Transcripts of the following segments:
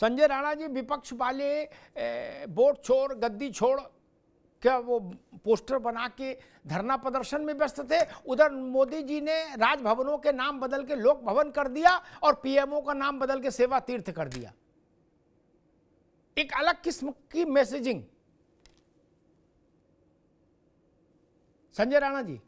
संजय राणा जी विपक्ष वाले वोट छोड़ गद्दी छोड़ क्या वो पोस्टर बना के धरना प्रदर्शन में व्यस्त थे। उधर मोदी जी ने राजभवनों के नाम बदल के लोक भवन कर दिया और पीएमओ का नाम बदल के सेवा तीर्थ कर दिया। एक अलग किस्म की messaging. Sanjay Rana ji.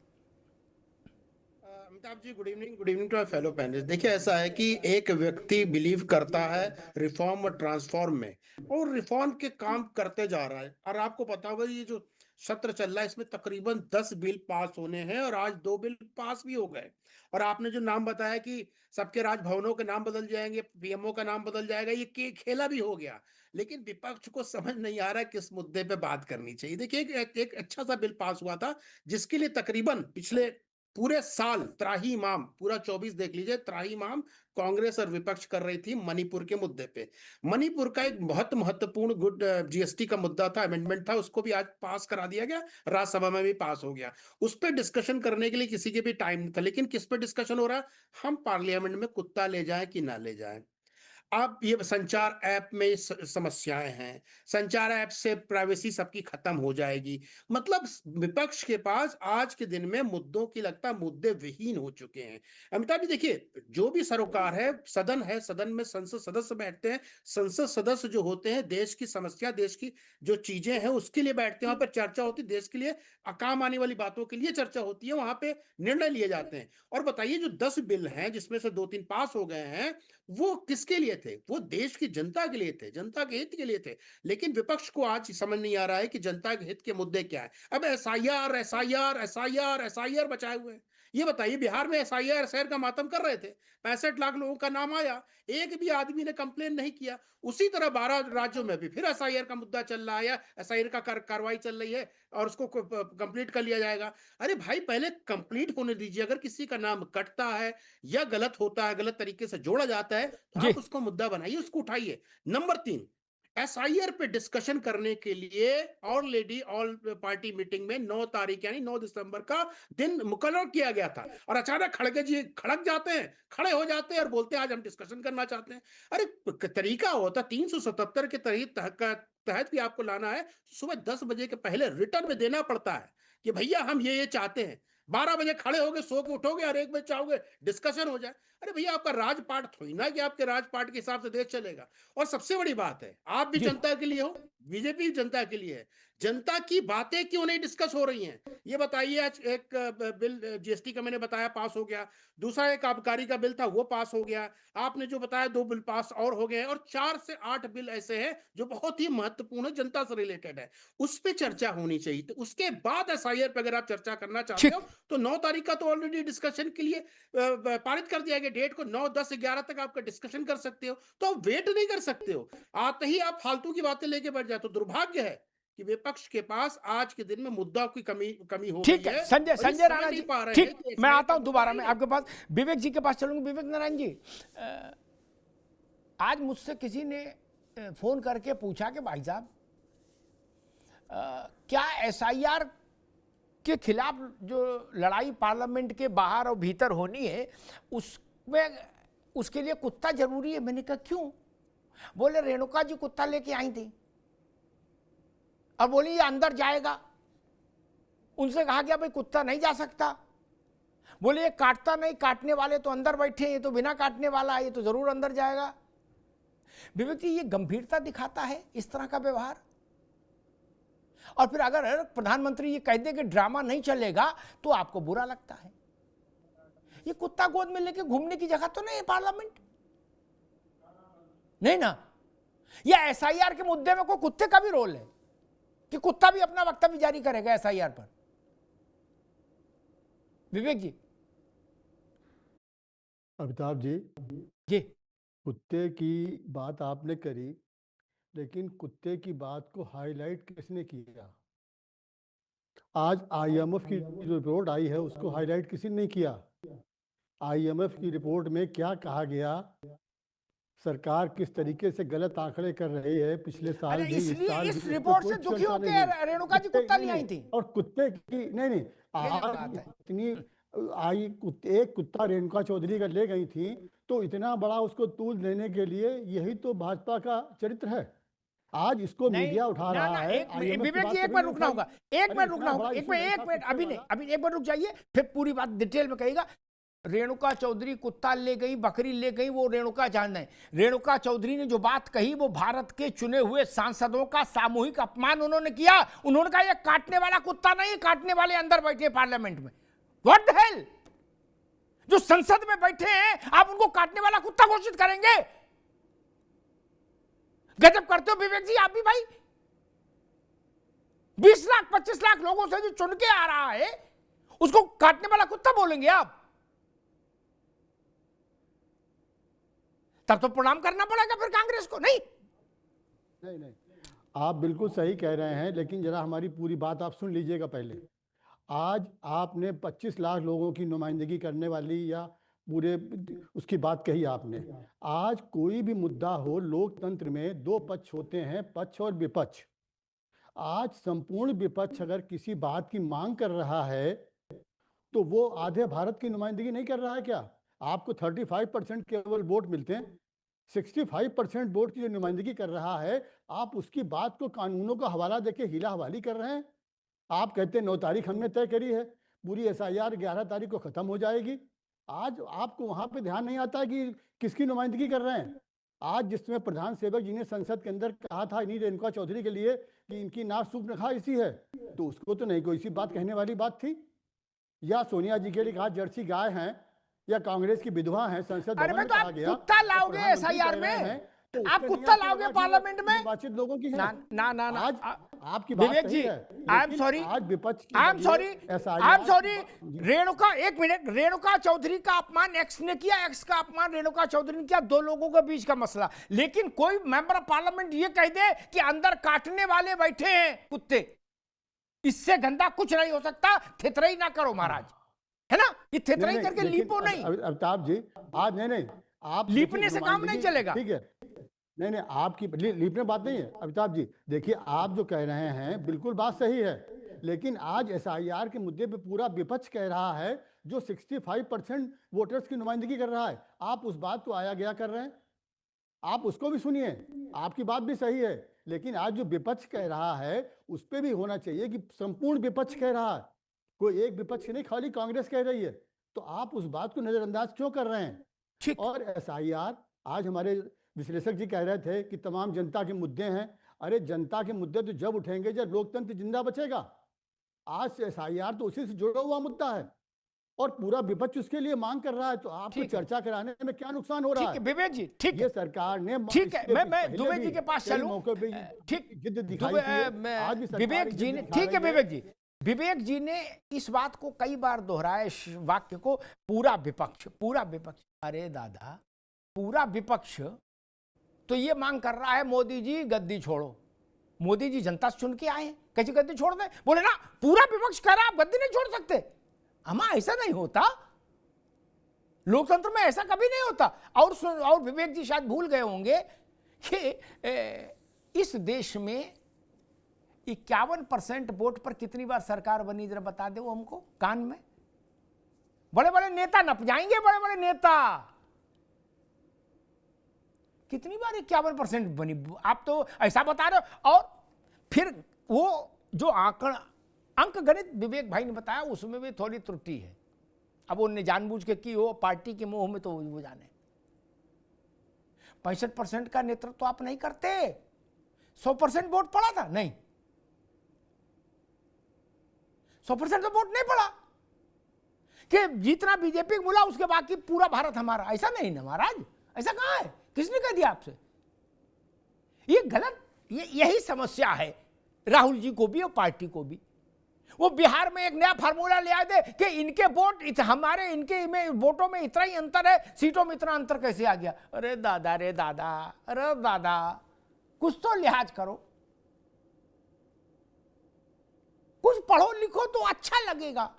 Amitabh ji, good evening to our fellow panelist. देखिए, ऐसा है कि एक व्यक्ति बिलीव करता है रिफॉर्म और ट्रांसफॉर्म में, और रिफॉर्म के काम करते जा रहा है। और आपको पता होगा ये जो सत्र चल रहा है इसमें तकरीबन 10 बिल पास होने हैं और आज 2 बिल पास भी हो गए। और आपने जो नाम बताया कि सबके राजभवनों के नाम बदल जाएंगे, पीएमओ का नाम बदल जाएगा, ये खेला भी हो गया। लेकिन विपक्ष को समझ नहीं आ रहा है किस मुद्दे पे बात करनी चाहिए। देखिए, एक अच्छा सा बिल पास हुआ था जिसके लिए तकरीबन पिछले पूरे साल त्राही-माम, पूरा 24 देख लीजिए, त्राही-माम कांग्रेस और विपक्ष कर रही थी मणिपुर के मुद्दे पे। मणिपुर का एक बहुत महत्वपूर्ण जीएसटी का मुद्दा था, अमेंडमेंट था, उसको भी आज पास करा दिया गया, राज्यसभा में भी पास हो गया। उस पे डिस्कशन करने के लिए किसी के भी टाइम नहीं था। लेकिन किस पे डिस्कशन हो रहा है? हम पार्लियामेंट में कुत्ता ले जाएं कि ना ले जाएं। अब ये संचार ऐप में समस्याएं हैं, संचार ऐप से प्राइवेसी सबकी खत्म हो जाएगी। मतलब विपक्ष के पास आज के दिन में मुद्दों की लगता मुद्दे विहीन हो चुके हैं। अमिताभ जी, देखिए, जो भी सरोकार है, सदन में संसद सदस्य बैठते हैं। संसद सदस्य जो होते हैं देश की समस्या, देश की जो चीजें हैं उसके लिए बैठते हैं, वहां पर चर्चा होती है, देश के लिए काम आने वाली बातों के लिए चर्चा होती है, वहां पे निर्णय लिए जाते हैं। और बताइए, जो 10 बिल हैं जिसमें से 2-3 पास हो गए हैं, वो किसके लिए थे? वो देश की जनता के लिए थे, जनता के हित के लिए थे। लेकिन विपक्ष को आज समझ नहीं आ रहा है कि जनता के हित के मुद्दे क्या है। अब एसआईआर एसआईआर एसआईआर एसआईआर बचाए हुए हैं। ये बताइए, बिहार में एसआईआर एसआईआर का मातम कर रहे थे, 65 लाख लोगों का नाम आया, एक भी आदमी ने कंप्लेन नहीं किया। उसी तरह 12 राज्यों में भी फिर एसआईआर का मुद्दा चल रहा है, या एसआईआर का कार्रवाई चल रही है और उसको कंप्लीट कर लिया जाएगा। अरे भाई, पहले कंप्लीट होने दीजिए। अगर किसी का नाम कटता है या गलत होता है, गलत तरीके से जोड़ा जाता है, तो जी आप उसको मुद्दा बनाइए, उसको उठाइए। नंबर 3, एसआईआर पे डिस्कशन करने के लिए ऑल पार्टी मीटिंग में 9 तारीख यानी 9 दिसंबर का दिन मुकर्रर किया गया था। और अचानक खड़गे जी खड़क जाते हैं, खड़े हो जाते हैं और बोलते हैं आज हम डिस्कशन करना चाहते हैं। अरे तरीका होता 377 के तहत भी आपको लाना है, सुबह 10 बजे के पहले रिटर्न में देना पड़ता है कि भैया हम ये चाहते हैं। 12 बजे खड़े होगे, सो के उठोगे और 1 बजे चाहोगे डिस्कशन हो जाए। अरे भैया, आपका राजपाट थोड़ी ना कि आपके राजपाट के हिसाब से देश चलेगा। और सबसे बड़ी बात है, आप भी जी जनता के लिए हो, बीजेपी जनता के लिए है। जनता की बातें क्यों नहीं डिस्कस हो रही हैं? ये बताइए। आज एक बिल जीएसटी का मैंने बताया पास हो गया, दूसरा एक आबकारी का बिल था वो पास हो गया, आपने जो बताया 2 बिल पास और हो गए, और 4 से 8 बिल ऐसे हैं जो बहुत ही महत्वपूर्ण है, जनता से रिलेटेड है, उस पे चर्चा होनी चाहिए। तो उसके बाद एसआईआर पे अगर आप चर्चा करना चाहते ठीक। हो तो 9 तारीख का तो ऑलरेडी डिस्कशन के लिए पारित कर दिया गया। डेट को 9, 10, 11 तक आपका डिस्कशन कर सकते हो, तो आप वेट नहीं कर सकते हो। आते ही आप फालतू की बातें लेके बैठ जाते हो। दुर्भाग्य है कि विपक्ष के पास आज के दिन में मुद्दा की कमी कमी हो गई ठीक है है संजय और ये संजय समझ राणा नहीं जी। पा रहे हैं ठीक, कि मैं एसआईआर आता का हूं मुद्दा दोबारा, ही मैं है। आपके पास विवेक जी के पास चलूंगा। विवेक नारायण जी, आज मुझसे किसी ने फोन करके पूछा कि भाई साहब, क्या एसआईआर के खिलाफ जो लड़ाई पार्लियामेंट के बाहर और भीतर होनी है उसमें उसके लिए कुत्ता जरूरी है? मैंने कहा क्यों? बोले रेणुका जी कुत्ता लेके आई थी और बोली ये अंदर जाएगा। उनसे कहा गया भाई कुत्ता नहीं जा सकता। बोले ये काटता नहीं, काटने वाले तो अंदर बैठे हैं, ये तो बिना काटने वाला है, ये तो जरूर अंदर जाएगा। विवेक जी, ये गंभीरता दिखाता है इस तरह का व्यवहार? और फिर अगर प्रधानमंत्री ये कह दे कि ड्रामा नहीं चलेगा तो आपको बुरा लगता है। ये कुत्ता गोद में लेके घूमने की जगह तो नहीं है पार्लियामेंट, नहीं ना। या एसआईआर के मुद्दे में कोई कुत्ते का भी रोल है कि कुत्ता भी अपना वक्तव्य जारी करेगा एसआईआर पर? विवेक जी। अमिताभ जी, जी कुत्ते की बात आपने करी, लेकिन कुत्ते की बात को हाईलाइट किसने किया? आज आईएमएफ की जो रिपोर्ट आई है उसको हाईलाइट किसी ने नहीं किया। आईएमएफ की रिपोर्ट में क्या कहा गया, सरकार किस तरीके से गलत आंकड़े कर रही है, पिछले साल अरे भी इस इसलिए साल इस भी, इस पे रिपोर्ट कोई से दुखी चर्चा नहीं हुई। होकर रेणुका जी कुत्ता नहीं आई थी। और कुत्ते की नहीं, ये जो आज बात है। इतनी एक कुत्ता रेणुका चौधरी का ले गई थी तो इतना बड़ा उसको तूल देने के लिए यही तो भाजपा का चरित्र है। आज इसको नहीं, मीडिया उठा ना रहा ना, है, एक IMF की विवेक बात जी एक कभी मिनट नहीं रुकना उठाई। होगा, एक अरे मिनट रुकना इतना होगा, बड़ा एक इशू मिनट, नहीं एक था, मिनट, कुत्ते अभी नहीं, वाला। अभी एक मिनट रुक जाइए, फिर पूरी बात डिटेल में कहिएगा। रेणुका चौधरी कुत्ता ले गई, बकरी ले गई, वो रेणुका जान है। रेणुका चौधरी ने जो बात कही वो भारत के चुने हुए सांसदों का सामूहिक अपमान उन्होंने किया। उन्होंने कहा ये काटने वाला कुत्ता नहीं, काटने वाले अंदर बैठे पार्लियामेंट में। व्हाट द हेल, जो संसद में बैठे हैं आप उनको काटने वाला कुत्ता घोषित करेंगे? गजब करते हो विवेक जी आप भी भाई। 20 लाख 25 लाख लोगों से जो चुन के आ रहा है उसको काटने वाला कुत्ता बोलेंगे आप? तब तो प्रणाम करना पड़ेगा फिर कांग्रेस को। नहीं नहीं, आप बिल्कुल सही कह रहे हैं, लेकिन जरा हमारी पूरी बात आप सुन लीजिएगा पहले। आज आपने 25 लाख लोगों की नुमाइंदगी करने वाली या पूरे उसकी बात कही आपने। आज कोई भी मुद्दा हो, लोकतंत्र में दो पक्ष होते हैं, पक्ष और विपक्ष। आज संपूर्ण विपक्ष अगर किसी बात की मांग कर रहा है तो वो आधे भारत की नुमाइंदगी नहीं कर रहा है क्या? आपको 35% केवल वोट मिलते हैं, 65% वोट की जो नुमाइंदगी कर रहा है, आप उसकी बात को कानूनों का हवाला देके हिला हवाली कर रहे हैं। आप कहते हैं 9 तारीख हमने तय करी है, पूरी SIR 11 तारीख को खत्म हो जाएगी। आज आपको वहां पे ध्यान नहीं आता कि किसकी नुमाइंदगी कर रहे हैं। आज जिसमें प्रधान सेवक जी ने संसद के अंदर कहा था इन्हीं रेणुका चौधरी के लिए कि इनकी नाक सूख नखा इसी है, तो उसको तो नहीं कोई सी बात कहने वाली बात थी। या सोनिया जी के लिए कहा जर्सी गाय हैं, या कांग्रेस की विधवा हैं, संसद अरे भवन मैं में तो कहा आप गया। कुत्ता और लाओगे प्रधानमंत्री SIR कह रहे में, हैं, तो आप उससे कुत्ता नहीं लाओगे आता कि वो पार्लियामेंट में? निर्वाचित लोगों की है। ना ना ना ना, आज आपकी बात विवेक सही जी है, आई एम लेकिन सॉरी, आज विपक्ष की I am sorry, SIR I am sorry. Renuka, एक मिनट, रेणुका चौधरी का अपमान एक्स ने किया, एक्स का अपमान रेणुका चौधरी ने किया, दो लोगों के बीच का मसला। लेकिन कोई मेंबर ऑफ पार्लियामेंट ये कह दे कि अंदर काटने वाले बैठे हैं कुत्ते, इससे गंदा कुछ नहीं हो सकता। थितरई ना करो महाराज, है ना? ये थितरई करके लीपो नहीं। अमिताभ जी, आज नहीं आप लीपने से काम नहीं चलेगा। ठीक है, नहीं आपकी लीपने बात नहीं है अमिताभ जी। देखिए आप जो कह रहे हैं बिल्कुल बात सही है, लेकिन आज SIR के मुद्दे पे पूरा विपक्ष कह रहा है जो 65% वोटर्स की नुमाइंदगी कर रहा है, आप उस बात को आया गया कर रहे हैं। आप उसको भी सुनिए, आपकी बात भी सही है, लेकिन आज जो विपक्ष कह रहा है उस पर भी होना चाहिए कि संपूर्ण विपक्ष कह रहा है, कोई एक विपक्ष नहीं, खाली कांग्रेस कह रही है। तो आप उस बात को नजरअंदाज क्यों कर रहे हैं? ठीक। और SIR, आज हमारे विश्लेषक जी कह रहे थे कि तमाम जनता के मुद्दे हैं। अरे जनता के मुद्दे तो जब उठेंगे जब लोकतंत्र जिंदा बचेगा। आज से SIR तो उसी से जुड़ा हुआ मुद्दा है और पूरा विपक्ष उसके लिए मांग कर रहा है, तो आपको चर्चा कराने में क्या नुकसान हो रहा है? विवेक जी ठीक ये सरकार ने, ठीक है, मैं दुबे जी के पास चलूं। ठीक, जिद दिखाई थी, आज भी सरकार विवेक जी ने, ठीक है विवेक जी, विवेक जी ने इस बात को कई बार दोहराया, इस वाक्य को, पूरा विपक्ष, पूरा विपक्ष। अरे दादा, पूरा विपक्ष तो ये मांग कर रहा है मोदी जी गद्दी छोड़ो। मोदी जी जनता से चुन के आए हैं, कैसे गद्दी छोड़ दे? बोले ना पूरा विपक्ष कह रहा है आप गद्दी नहीं छोड़ सकते। अमा ऐसा नहीं होता, लोकतंत्र में ऐसा कभी नहीं होता। और विवेक जी शायद भूल गए होंगे कि इस देश में 51% वोट पर कितनी बार सरकार बनी, जरा बता दे वो हमको कान में। बड़े बड़े नेता नप जाएंगे, बड़े बड़े नेता, कितनी बार 51% बनी? आप तो ऐसा बता रहे हो। और फिर वो जो अंक गणित विवेक भाई ने बताया उसमें भी थोड़ी त्रुटि है। अब उन्होंने जानबूझ के की हो, पार्टी के मोह में, तो वो जाने। 65% का नेतृत्व तो आप नहीं करते। 100% वोट पड़ा था? नहीं, 100% तो वोट नहीं पड़ा कि जितना बीजेपी को मिला उसके बाकी पूरा भारत हमारा। ऐसा नहीं ना महाराज, ऐसा कहां है? किसने कह दिया आपसे? ये गलत, यही समस्या है राहुल जी को भी और पार्टी को भी। वो बिहार में एक नया फार्मूला ले आए थे कि इनके वोट हमारे, इनके में वोटों में इतना ही अंतर है, सीटों में इतना अंतर कैसे आ गया? अरे दादा रे दादा, अरे दादा, कुछ तो लिहाज करो, कुछ पढ़ो लिखो तो अच्छा लगेगा।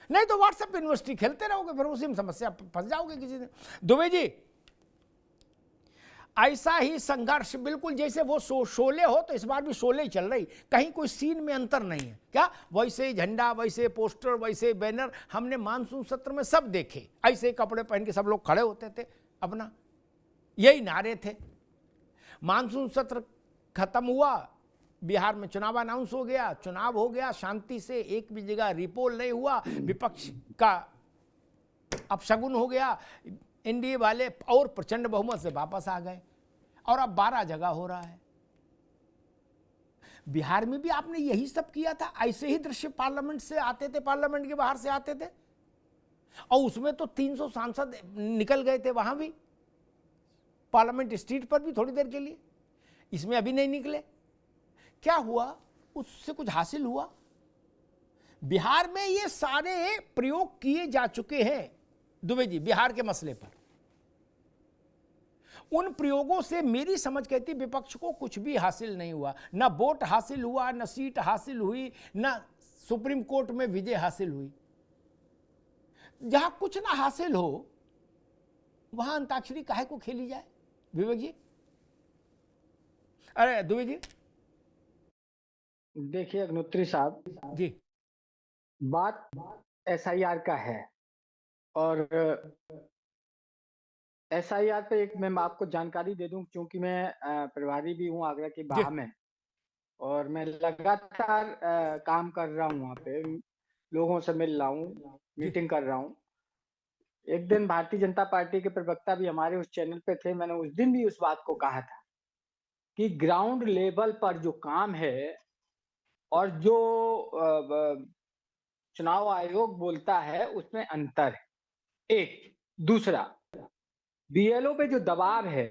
नहीं तो व्हाट्सएप यूनिवर्सिटी खेलते रहोगे, फिर उसी में समस्या फंस जाओगे किसी दिन। दुबे जी, ऐसा ही संघर्ष बिल्कुल जैसे वो शोले हो, तो इस बार भी शोले ही चल रही, कहीं कोई सीन में अंतर नहीं है क्या। वैसे झंडा, वैसे पोस्टर, वैसे बैनर हमने मानसून सत्र में सब देखे, ऐसे कपड़े पहन के सब लोग खड़े होते थे, अपना यही नारे थे। मानसून सत्र खत्म हुआ, बिहार में चुनाव अनाउंस हो गया, चुनाव हो गया शांति से, एक भी जगह रिपोल नहीं हुआ, विपक्ष का अपशगुन हो गया, एनडीए वाले और प्रचंड बहुमत से वापस आ गए, और अब 12 जगह हो रहा है। बिहार में भी आपने यही सब किया था, ऐसे ही दृश्य पार्लियामेंट से आते थे, पार्लियामेंट के बाहर से आते थे, और उसमें तो 300 सांसद निकल गए थे वहां भी, पार्लियामेंट स्ट्रीट पर भी थोड़ी देर के लिए। इसमें अभी नहीं निकले, क्या हुआ? उससे कुछ हासिल हुआ? बिहार में ये सारे प्रयोग किए जा चुके हैं दुबे जी, बिहार के मसले पर। उन प्रयोगों से मेरी समझ कहती विपक्ष को कुछ भी हासिल नहीं हुआ, ना वोट हासिल हुआ, ना सीट हासिल हुई, ना सुप्रीम कोर्ट में विजय हासिल हुई। जहां कुछ ना हासिल हो वहां अंताक्षरी काहे को खेली जाए विवेक जी? अरे दुबे जी। देखिए अग्निहोत्री साहब, जी बात एसआईआर का है, और एसआईआर पे एक मैं आपको जानकारी दे दूं, क्योंकि मैं प्रभारी भी हूं आगरा के बाह में, और मैं लगातार काम कर रहा हूं, वहाँ पे लोगों से मिल रहा हूँ, मीटिंग कर रहा हूँ। एक दिन भारतीय जनता पार्टी के प्रवक्ता भी हमारे उस चैनल पे थे, मैंने उस दिन भी उस बात को कहा था कि ग्राउंड लेवल पर जो काम है और जो चुनाव आयोग बोलता है उसमें अंतर है। एक दूसरा, बीएलओ पे जो दबाव है,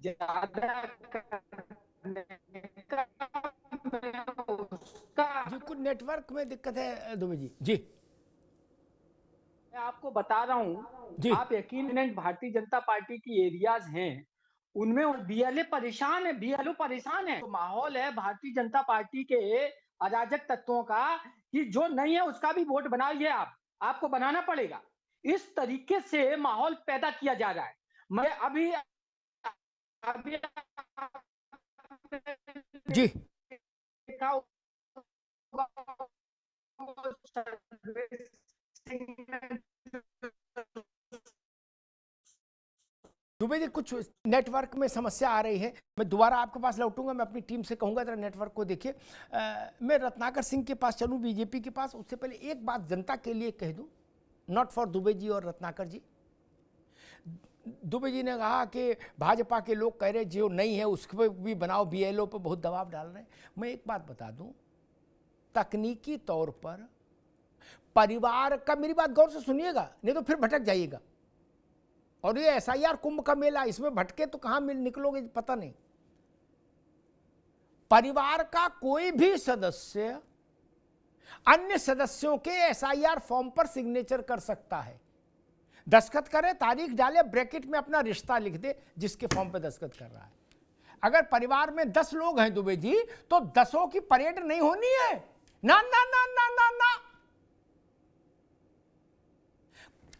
जी कुछ नेटवर्क में दिक्कत है दुबे जी। जी मैं आपको बता रहा हूँ, जी आप यकीन, भारतीय जनता पार्टी की एरियाज हैं उनमें बीएलए परेशान है, बीएलओ परेशान है। तो माहौल है भारतीय जनता पार्टी के अराजक तत्वों का कि जो नहीं है उसका भी वोट बनाइए, आपको बनाना पड़ेगा। इस तरीके से माहौल पैदा किया जा रहा है। मैं अभी जी दुबे जी कुछ नेटवर्क में समस्या आ रही है, मैं दोबारा आपके पास लौटूंगा, मैं अपनी टीम से कहूंगा जरा नेटवर्क को देखिए। मैं रत्नाकर सिंह के पास चलूं, बीजेपी के पास। उससे पहले एक बात जनता के लिए कह दूं, नॉट फॉर दुबे जी और रत्नाकर जी। दुबे जी ने कहा कि भाजपा के लोग कह रहे जो नहीं है उसके पे भी बनाओ, बीएलओ पे बहुत दबाव डाल रहे हैं। मैं एक बात बता दूं, तकनीकी तौर पर परिवार का, मेरी बात गौर से सुनिएगा नहीं तो फिर भटक जाइएगा, और ये एसआईआर कुंभ का मेला, इसमें भटके तो कहां निकलोगे पता नहीं। परिवार का कोई भी सदस्य अन्य सदस्यों के एसआईआर फॉर्म पर सिग्नेचर कर सकता है, दस्तखत करे, तारीख डाले, ब्रैकेट में अपना रिश्ता लिख दे जिसके फॉर्म पे दस्तखत कर रहा है। अगर परिवार में 10 लोग हैं दुबे जी, तो 10 की परेड नहीं होनी है, ना ना ना ना ना ना।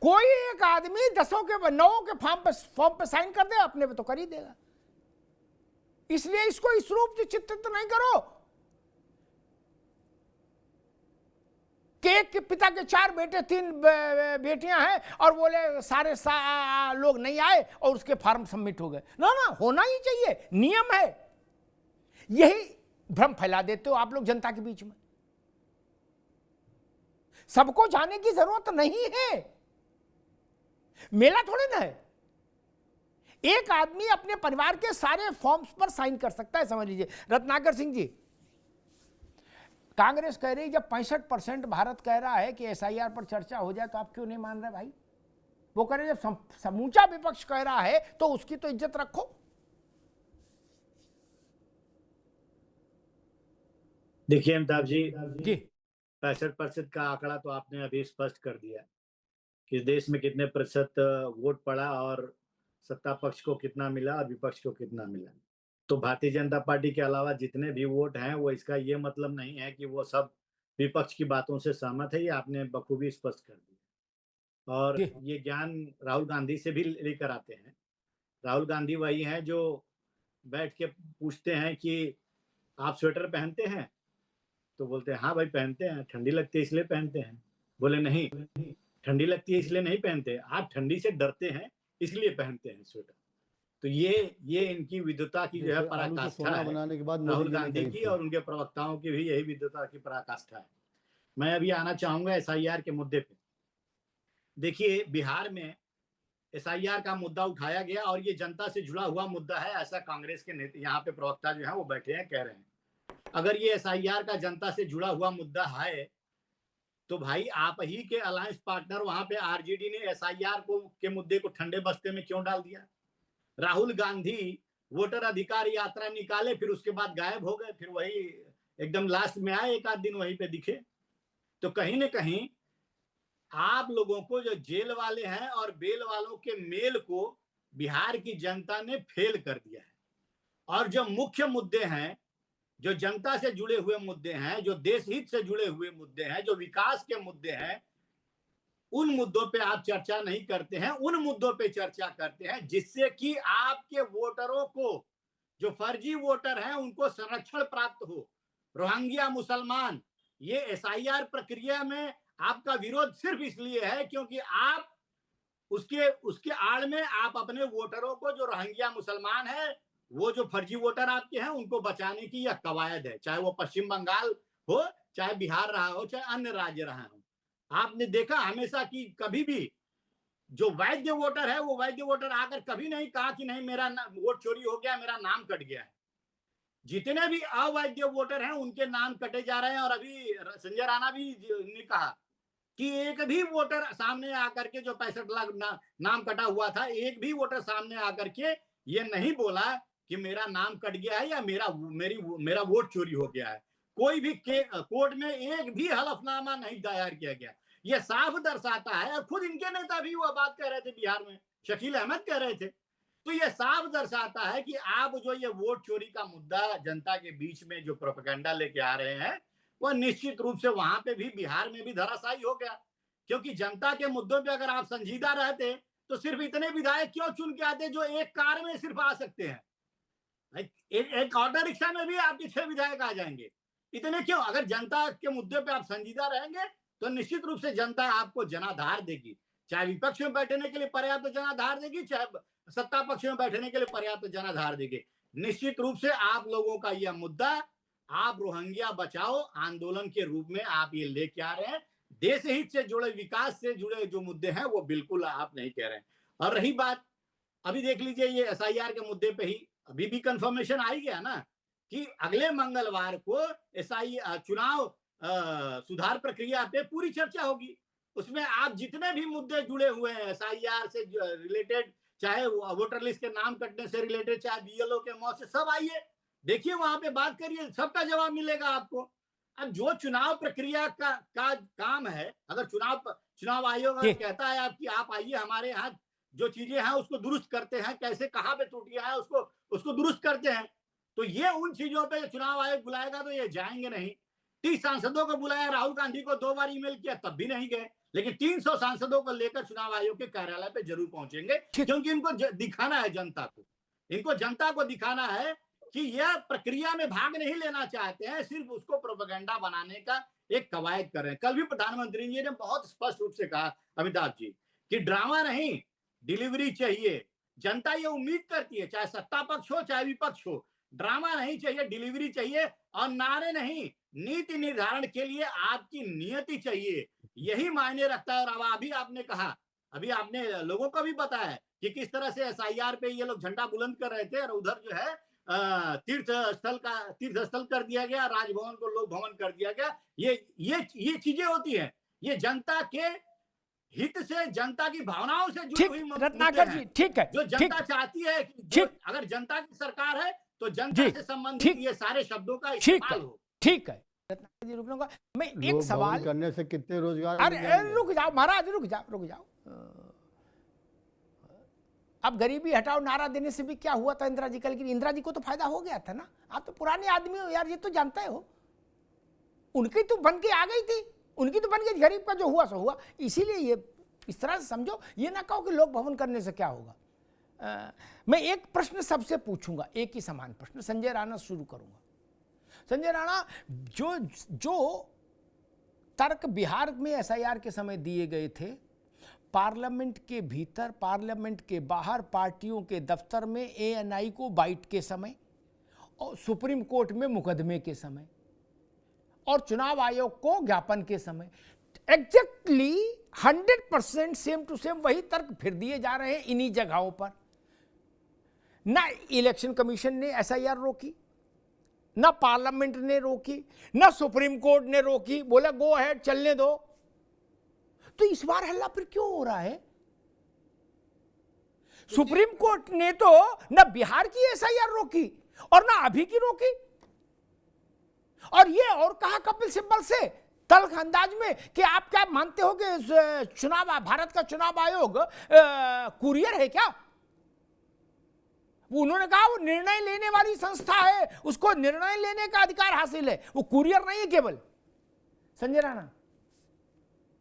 कोई एक आदमी 10 के 9 के फॉर्म पे साइन कर दे, अपने पे तो कर ही देगा। इसलिए इसको इस रूप से चित्रित नहीं करो कि एक के पिता के 4 बेटे 3 बेटियां हैं और बोले सारे लोग नहीं आए और उसके फार्म सबमिट हो गए। ना ना, होना ही चाहिए, नियम है। यही भ्रम फैला देते हो आप लोग जनता के बीच में। सबको जाने की जरूरत नहीं है, मेला थोड़े ना है। एक आदमी अपने परिवार के सारे फॉर्म्स पर साइन कर सकता है, समझ लीजिए। रत्नाकर सिंह जी, कांग्रेस कह रही जब 65% भारत कह रहा है कि एसआईआर पर चर्चा हो जाए तो आप क्यों नहीं मान रहे भाई? वो कह रहे जब समूचा विपक्ष कह रहा है तो उसकी तो इज्जत रखो। देखिए अमिताभ जी, जी 65% का आंकड़ा तो आपने अभी स्पष्ट कर दिया कि देश में कितने प्रतिशत वोट पड़ा और सत्ता पक्ष को कितना मिला और विपक्ष को कितना मिला। तो भारतीय जनता पार्टी के अलावा जितने भी वोट हैं वो इसका ये मतलब नहीं है कि वो सब विपक्ष की बातों से सहमत है, ये आपने बखूबी स्पष्ट कर दिया। और जी। ये ज्ञान राहुल गांधी से भी लेकर आते हैं। राहुल गांधी वही हैं जो बैठ के पूछते हैं कि आप स्वेटर पहनते हैं, तो बोलते हैं हाँ भाई पहनते हैं, ठंडी लगती है इसलिए पहनते हैं। बोले नहीं, ठंडी लगती है इसलिए नहीं पहनते, आप ठंडी से डरते हैं इसलिए पहनते हैं स्वेटर। तो ये इनकी विद्वता की जो है जैसे आलू से पराकाष्ठा सोना है, बनाने के बाद मोदी राहुल जी ने गांधी कही की थी। और उनके प्रवक्ताओं की भी यही विद्वता की पराकाष्ठा है। मैं अभी आना चाहूंगा एसआईआर के मुद्दे पे। देखिए, बिहार में एसआईआर का मुद्दा उठाया गया और ये जनता से जुड़ा हुआ मुद्दा है, ऐसा कांग्रेस के नेता यहाँ पे प्रवक्ता जो है वो बैठे हैं, कह रहे हैं। अगर ये एसआईआर का जनता से जुड़ा हुआ मुद्दा है तो भाई आप ही के अलायंस पार्टनर वहां पे आरजेडी ने एसआईआर को के मुद्दे को ठंडे बस्ते में क्यों डाल दिया? राहुल गांधी वोटर अधिकार यात्रा निकाले, फिर उसके बाद गायब हो गए, फिर वही एकदम लास्ट में आए, एक आध दिन वहीं पे दिखे। तो कहीं न कहीं आप लोगों को जो जेल वाले हैं और बेल वालों के मेल को बिहार की जनता ने फेल कर दिया है। और जो मुख्य मुद्दे हैं, जो जनता से जुड़े हुए मुद्दे हैं, जो देश हित से जुड़े हुए मुद्दे हैं, जो विकास के मुद्दे हैं, उन मुद्दों पे आप चर्चा नहीं करते हैं। उन मुद्दों पे चर्चा करते हैं जिससे कि आपके वोटरों को, जो फर्जी वोटर हैं, उनको संरक्षण प्राप्त हो। रोहिंग्या मुसलमान, ये एसआईआर प्रक्रिया में आपका विरोध सिर्फ इसलिए है क्योंकि आप उसके आड़ में आप अपने वोटरों को, जो रोहिंग्या मुसलमान है, वो जो फर्जी वोटर आपके हैं, उनको बचाने की यह कवायद है। चाहे वो पश्चिम बंगाल हो, चाहे बिहार रहा हो, चाहे अन्य राज्य रहा हो। आपने देखा हमेशा कि कभी भी जो वैध वोटर है, वो वैध वोटर आकर कभी नहीं कहा कि नहीं मेरा वोट चोरी हो गया, मेरा नाम कट गया है। जितने भी अवैध वोटर हैं उनके नाम कटे जा रहे हैं। और अभी संजय राणा भी ने कहा कि एक भी वोटर सामने आकर के, जो 65 लाख नाम कटा हुआ था, एक भी वोटर सामने आकर के ये नहीं बोला कि मेरा नाम कट गया है या मेरा वोट चोरी हो गया है। कोई भी कोर्ट में एक भी हलफनामा नहीं दायर किया गया। यह साफ दर्शाता है, खुद इनके नेता भी वह बात कह रहे थे बिहार में, शकील अहमद कह रहे थे। तो यह साफ दर्शाता है कि आप जो ये वोट चोरी का मुद्दा जनता के बीच में जो प्रोपेगेंडा लेके आ रहे हैं, वह निश्चित रूप से वहां पे भी, बिहार में भी धराशायी हो गया। क्योंकि जनता के मुद्दों पे अगर आप संजीदा रहते तो सिर्फ इतने विधायक क्यों चुन के आते जो एक कार में सिर्फ आ सकते हैं? एक ऑटो रिक्शा में भी आपके 6 विधायक आ जाएंगे। इतने क्यों? अगर जनता के मुद्दे पे आप संजीदा रहेंगे तो निश्चित रूप से जनता आपको जनाधार देगी। चाहे विपक्ष में बैठने के लिए पर्याप्त जनाधार देगी, चाहे सत्ता पक्ष में बैठने के लिए पर्याप्त जनाधार देगी। निश्चित रूप से आप लोगों का यह मुद्दा, आप रोहिंग्या बचाओ आंदोलन के रूप में आप ये लेके आ रहे हैं। देश हित से जुड़े, विकास से जुड़े जो मुद्दे हैं वो बिल्कुल आप नहीं कह रहे हैं। और रही बात, अभी देख लीजिए ये एसआईआर के मुद्दे पे ही अभी भी कंफर्मेशन आ ही गया ना कि अगले मंगलवार को चुनाव सुधार प्रक्रिया पे पूरी चर्चा होगी। उसमें आप जितने भी मुद्दे जुड़े हुए हैं एसआईआर से रिलेटेड, चाहे वोटर लिस्ट के नाम कटने से रिलेटेड, चाहे बीएलओ के मौत से, सब आइए, देखिए, वहां पे बात करिए, सबका जवाब मिलेगा आपको। अब जो चुनाव प्रक्रिया का काम है, अगर चुनाव आयोग अगर कहता है आपकी आप आइए हमारे यहाँ, जो चीजें हैं उसको दुरुस्त करते हैं, कैसे कहाँ पे त्रुटियां हैं उसको दुरुस्त करते हैं, तो ये उन चीजों पे चुनाव आयोग बुलाएगा तो ये जाएंगे नहीं। 30 सांसदों को बुलाया, राहुल गांधी को 2 बार ईमेल किया, तब भी नहीं गए। लेकिन 300 सांसदों को लेकर चुनाव आयोग के कार्यालय पे जरूर पहुंचेंगे, क्योंकि इनको दिखाना है जनता को, इनको जनता को दिखाना है कि यह प्रक्रिया में भाग नहीं लेना चाहते हैं, सिर्फ उसको प्रोपेगेंडा बनाने का एक कवायद कर रहे हैं। कल भी प्रधानमंत्री जी ने बहुत स्पष्ट रूप से कहा, अमिताभ जी, कि ड्रामा नहीं, डिलीवरी चाहिए। जनता ये उम्मीद करती है, चाहे सत्ता पक्ष हो चाहे विपक्ष हो, ड्रामा नहीं चाहिए, डिलीवरी चाहिए। और नारे नहीं, नीति निर्धारण के लिए आपकी नियति चाहिए, यही मायने रखता है। और अब अभी आपने कहा, अभी आपने लोगों को भी बताया कि किस तरह से एसआईआर पे ये लोग झंडा बुलंद कर रहे थे, और उधर जो है तीर्थ स्थल कर दिया गया, राजभवन को लोक भवन कर दिया गया। ये चीजें होती हैं, ये जनता के हित से, जनता की भावनाओं से जुड़ी हुई रत्नाकर जी, ठीक है, जो जनता चाहती है कि अगर जनता की सरकार है तो जनता से संबंधित ये सारे शब्दों का इस्तेमाल हो। ठीक है रत्नाकर जी, रुकूंगा मैं एक सवाल करने से कितने रोजगार? अरे रुक जाओ महाराज, रुक जाओ। अब गरीबी हटाओ नारा देने से भी क्या हुआ था इंदिरा जी का, लेकिन इंदिरा जी को तो फायदा हो गया था ना। आप तो पुराने आदमी हो यार, ये तो जानते हो। उनकी तो बन के आ गई थी, उनकी तो बन गई, गरीब का जो हुआ सो हुआ। इसीलिए ये इस तरह से समझो, ये ना कहो कि लोक भवन करने से क्या होगा। मैं एक प्रश्न सबसे पूछूंगा, एक ही समान प्रश्न। संजय राणा शुरू करूंगा। संजय राणा, जो तर्क बिहार में एसआईआर के समय दिए गए थे, पार्लियामेंट के भीतर, पार्लियामेंट के बाहर, पार्टियों के दफ्तर में, एएनआई को बाइट के समय, और सुप्रीम कोर्ट में मुकदमे के समय, और चुनाव आयोग को ज्ञापन के समय, एग्जैक्टली 100% सेम टू सेम वही तर्क फिर दिए जा रहे हैं इन्हीं जगहों पर। ना इलेक्शन कमीशन ने एसआईआर रोकी, ना पार्लियामेंट ने रोकी, ना सुप्रीम कोर्ट ने रोकी, बोला गो अहेड चलने दो। तो इस बार हल्ला फिर क्यों हो रहा है? सुप्रीम कोर्ट ने तो ना बिहार की एसआईआर रोकी और ना अभी की रोकी, और ये और कहा कपिल सिब्बल से तल्ख अंदाज में कि आप क्या मानते हो कि चुनाव, भारत का चुनाव आयोग कुरियर है क्या? उन्होंने कहा वो निर्णय लेने वाली संस्था है, उसको निर्णय लेने का अधिकार हासिल है, वो कुरियर नहीं है केवल। संजय राणा।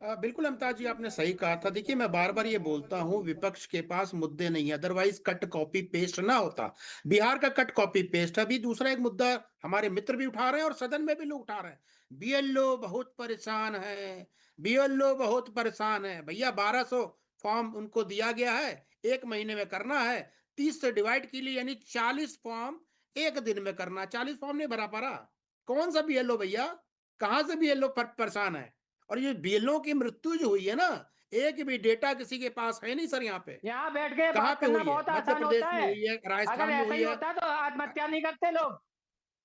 बिल्कुल अमिताभ जी, आपने सही कहा था। देखिए, मैं बार बार ये बोलता हूँ, विपक्ष के पास मुद्दे नहीं है, अदरवाइज कट कॉपी पेस्ट ना होता। बिहार का कट कॉपी पेस्ट। अभी दूसरा एक मुद्दा हमारे मित्र भी उठा रहे हैं और सदन में भी लोग उठा रहे हैं, बीएलओ बहुत परेशान है, बीएलओ बहुत परेशान है। भैया 1200 फॉर्म उनको दिया गया है, 1 महीने में करना है, 30 से डिवाइड के लिए, यानी 40 फॉर्म 1 दिन में करना। 40 फॉर्म नहीं भरा पा रहा, कौन सा बीएलओ भैया, कहां से बीएलओ परेशान है? और ये बीएलओ की मृत्यु जो हुई है ना, एक भी डेटा किसी के पास है नहीं सर। यहाँ पे, यहाँ बैठ के कहाँ बात पे करना हुई है? बहुत मध्य आसान प्रदेश होता में है। हुई है, राजस्थान अगर में ऐसा हुई ही है। होता तो आत्महत्या नहीं करते लोग।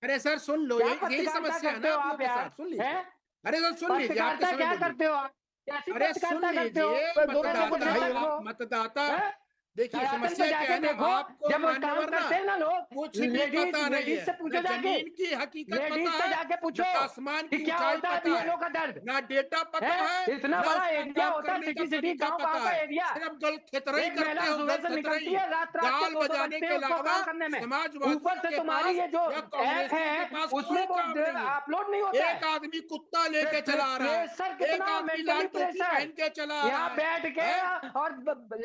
अरे सर सुन लो, क्या यही पत्रकारिता समस्या है करते ना हो आप लोगों आप के यार? साथ। सुन लीजिए, हैं? अरे सर सुन लीजिए, आपके पत्रकारिता समय क्या बोलिए। करते हो आप? कैसी अरे सुन पत्रकारिता करते हो? लीजिए, दोनों ऐसे को पूछने बताइए तक ना। को मतदाता, हैं? देखिए धरातल समस्या पे क्या जाके है ना, देखो, आपको जब वो काम मान्यवर ना करते हैं ना लोग, कुछ भी लेडीज पता नहीं लेडीज है, से ना पूछो जाके, जमीन की हकीकत लेडीज पता से है, जाके ना पूछो आसमान कि की क्या ऊंचाई होता है पता है, बीएलओ का दर्द ना डेटा पता है। है, इतना ना बड़ा उसका एरिया काम होता है, करने का सिटी तरीका गांव पता का है। एरिया। सिर्फ गलथतरई एक करते महिला हो, सुबह से निकलती गलथतरई, है, रात रात के गाल 2-2 बजाने बजते के हैं उसको अलावा काम करने में। समाजवादियों ऊपर से के तुम्हारी पास ये जो या ऐप कांग्रेसियों के है, पास उसमें कोई वो काम नहीं है। अपलोड नहीं होता एक है। आदमी कुत्ता लेके चला रहा है, प्रेशर एक कितना, आदमी लाल मेंटली टोपी प्रेशर। पहन के चला रहा यहाँ है, बैठ के हैं? और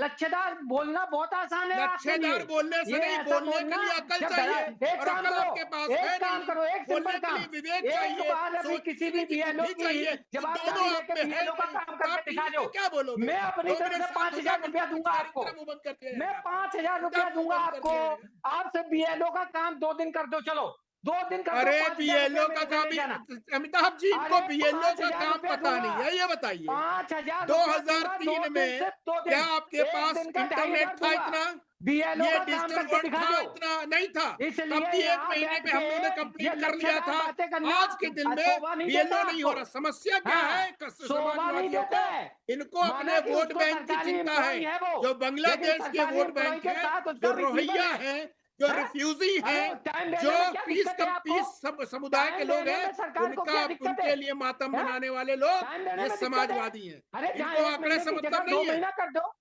लच्छेदार बोलना बहुत आसान है आपके लिए। लच्छेदार बोलने से ये नहीं, ऐसा बोलने के बोलना, लिए अकल जब चाहिए, एक और काम अकल करो, आपके पास है एक काम नहीं। करो, एक बोलने सिंपल के काम, लिए विवेक एक चाहिए, बार अभी किसी सोचने भी की बीएलओ बुद्धि की चाहिए, तो दोनों जवाबदारी आप लेके में है बीएलओ का नहीं। काम तो आप करके दिखा टीवी दो। में क्या बोलोगे? मैं अपनी 2 तरफ मिनट से शांत हो जाओ, 5000 रुपया बिल्कुल दूंगा पिचकारी आपको। की तरह मुंह बंद कर दिया मैं जाएगा, 5000 रुपया एकदम मुंह दूंगा बंद कर आपको। दिया जाएगा। आपसे बीएलओ का काम 2 दिन कर दो, चलो 2 दिन कर दो, अरे 5000 रुपया बीएलओ का मेरे से काम ले भी, जाना। अमिताभ जी इनको अरे बीएलओ का 5000 काम रुपया पता दूंगा, नहीं है, ये बताइए 5000 रुपया दूंगा। 2003 में 2 दिन, क्या आपके एक पास दिन का इंटरनेट 2500 था दूंगा। इतना? बीएलओ ये का काम डिजिटल करके वर्ल्ड दिखा था दो। इतना नहीं था, इसलिए तब भी 1 यहाँ महीने बैठ पे के हम लोगों ने ये कंप्लीट कर लिया लच्छेदार था। बातें करना आज के दिन में शोभा नहीं देता बीएलओ नहीं हो आपको। रहा। समस्या क्या हाँ, है शोभा नहीं समाजवादियों देता को? है। इनको माना अपने कि वोट उसको बैंक की सरकारी चिंता है, एम्प्लॉय है वो, जो लेकिन बांग्लादेश के सरकारी वोट एम्प्लॉय बैंक के है, साथ जो उसका रिसीवर रोहिंग्या है। है, जो हैं? रिफ्यूजी अरे हैं, टाइम जो देने में क्या पीस दिक्कत है आपको? समुदाय के टाइम लोग देने हैं, में सरकार को उनका क्या दिक्कत है? उनके लिए मातम हैं? मनाने वाले लोग टाइम देने ये में दिक्कत है? समाजवादी हैं। अरे जहाँ इनको 1 आंकड़े महीने से की जगह मतलब 2 नहीं है। महीना कर दो,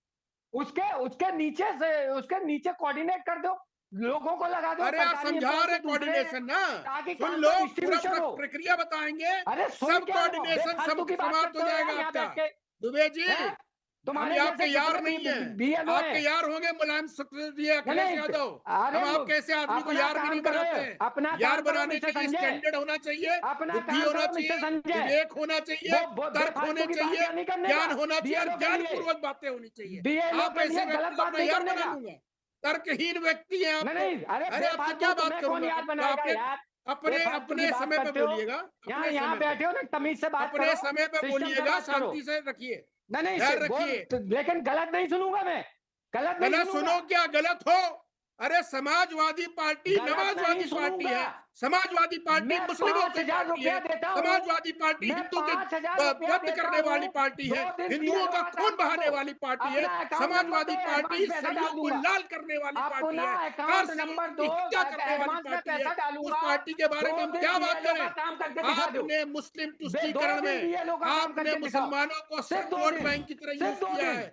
उसके उसके नीचे से, उसके नीचे कोऑर्डिनेट कर दो, लोगों को लगा दो अरे आप सरकारी समझा एम्प्लॉय रहे से दूसरे, कोऑर्डिनेशन ना, ताकि सुन काम लो, का पूरा डिस्ट्रीब्यूशन हो। प्रक्रिया बताएंगे, अरे सुन सब क्या लो, कोऑर्डिनेशन बेफालतू की बात समाप्त करते हो हो यार जाएगा यहाँ आपका। बैठ के। दुबे जी, हैं? हम तुम्हारे आपके जैसे यार कितने नहीं है, बीएलओ आपके हैं। यार होंगे मुलायम सिंह, अखिलेश नहीं, यादव। अरे हम आपके ऐसे आदमी को अपना यार भी काम नहीं करो, बनाते हैं। अपना यार काम करो बनाने मिस्टर के लिए संजय, स्टैंडर्ड होना चाहिए, अपना बुद्धि काम होना करो मिस्टर चाहिए, संजय। विवेक होना चाहिए, वो तर्क बेफालतू होने की चाहिए, बात नहीं करने ज्ञान का। होना चाहिए, और बीएलओ के ज्ञान लिए, पूर्वक बातें होनी चाहिए। बीएलओ आप के ऐसे लिए व्यक्ति गलत को बात अपना नहीं यार करने बना का। लूंगा? तर्कहीन व्यक्ति हैं आप तो। नहीं, अरे अरे आपसे क्या बेफालतू बात तुम्हें कौन करूंगा? याद तो बनाएगा आप यार? अपने बेफालतू की अपने बात समय पे करते हो। बोलिएगा, यहाँ अपने यहाँ समय पे, बैठे हो ना, तमीज से बात अपने करो, समय पे सिस्टम से बोलिएगा, बात करो। शांति से रखिए, नहीं धैर्य बोल, रखिए। लेकिन गलत नहीं सुनूंगा मैं, गलत नहीं गलत सुनूंगा, सुनो क्या गलत हो? अरे समाजवादी पार्टी गलत नहीं नमाजवादी पार्टी सुनूंगा। है, समाजवादी पार्टी मैं मुस्लिमों की 5000 पार्टी है, रुपया देता हूँ, समाजवादी पार्टी मैं हिंदू के 5000 रुपया वध देता करने वाली हूँ, पार्टी है, 2 दिन हिंदुओं बीएलओ का का खून काम कर बहाने दो। वाली पार्टी है, अपना अकाउंट नंबर समाजवादी दो, पार्टी एडवांस पैसा डाल सदियों को दूंगा। लाल करने वाली पार्टी अपना है, कार अकाउंट सेवकों नंबर की दो, हत्या करने वाली एडवांस में पार्टी है। पैसा उस डालूंगा। पार्टी के बारे 2 में हम दिन क्या बात बीएलओ का करें? काम करके दिखा दो। आपने मुस्लिम 2 तुष्टीकरण दिन में बीएलओ का काम आपने करके दिखाओ, मुसलमानों को सिर्फ सिर्फ 2 वोट दिन, बैंक की तरह सिर्फ यूज 2 किया दिन। है।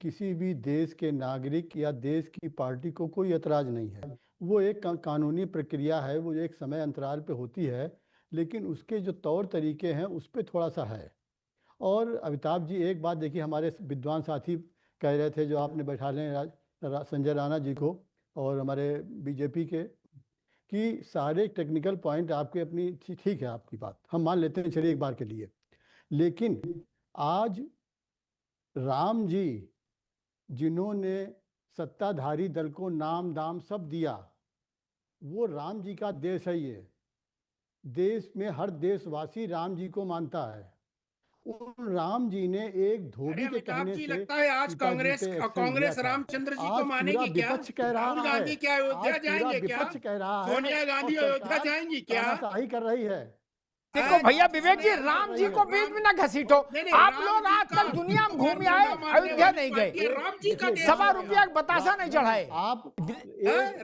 किसी भी देश के नागरिक या देश की पार्टी को कोई एतराज नहीं है। वो एक कानूनी प्रक्रिया है, वो एक समय अंतराल पे होती है, लेकिन उसके जो तौर तरीके हैं उस पे थोड़ा सा है। और अमिताभ जी, एक बात देखिए, हमारे विद्वान साथी कह रहे थे जो आपने बैठा लें संजय राणा जी को और हमारे बीजेपी के, कि सारे टेक्निकल पॉइंट आपके अपनी ठीक है, आपकी बात हम मान लेते हैं, चलिए एक बार के लिए। लेकिन आज राम जी जिन्होंने सत्ताधारी दल को नाम दाम सब दिया, वो राम जी का देश है। ये देश में हर देशवासी राम जी को मानता है। उन राम जी ने एक धोबी के कहने से लगता है आज कांग्रेस कांग्रेस रामचंद्र जी को मानेगी क्या? विपक्ष कह रहा राहुल है, गांधी क्या अयोध्या जाएंगे क्या? विपक्ष कह रहा है, सोनिया गांधी अयोध्या जाएंगी क्या? तानाशाही कर रही है। देखो भैया विवेक जी, राम जी को बीच में ना घसीटो। आप लोग आजकल दुनिया में घूम आए, अयोध्या नहीं गए, राम जी का ₹1.25 बतासा नहीं चढ़ाए। आप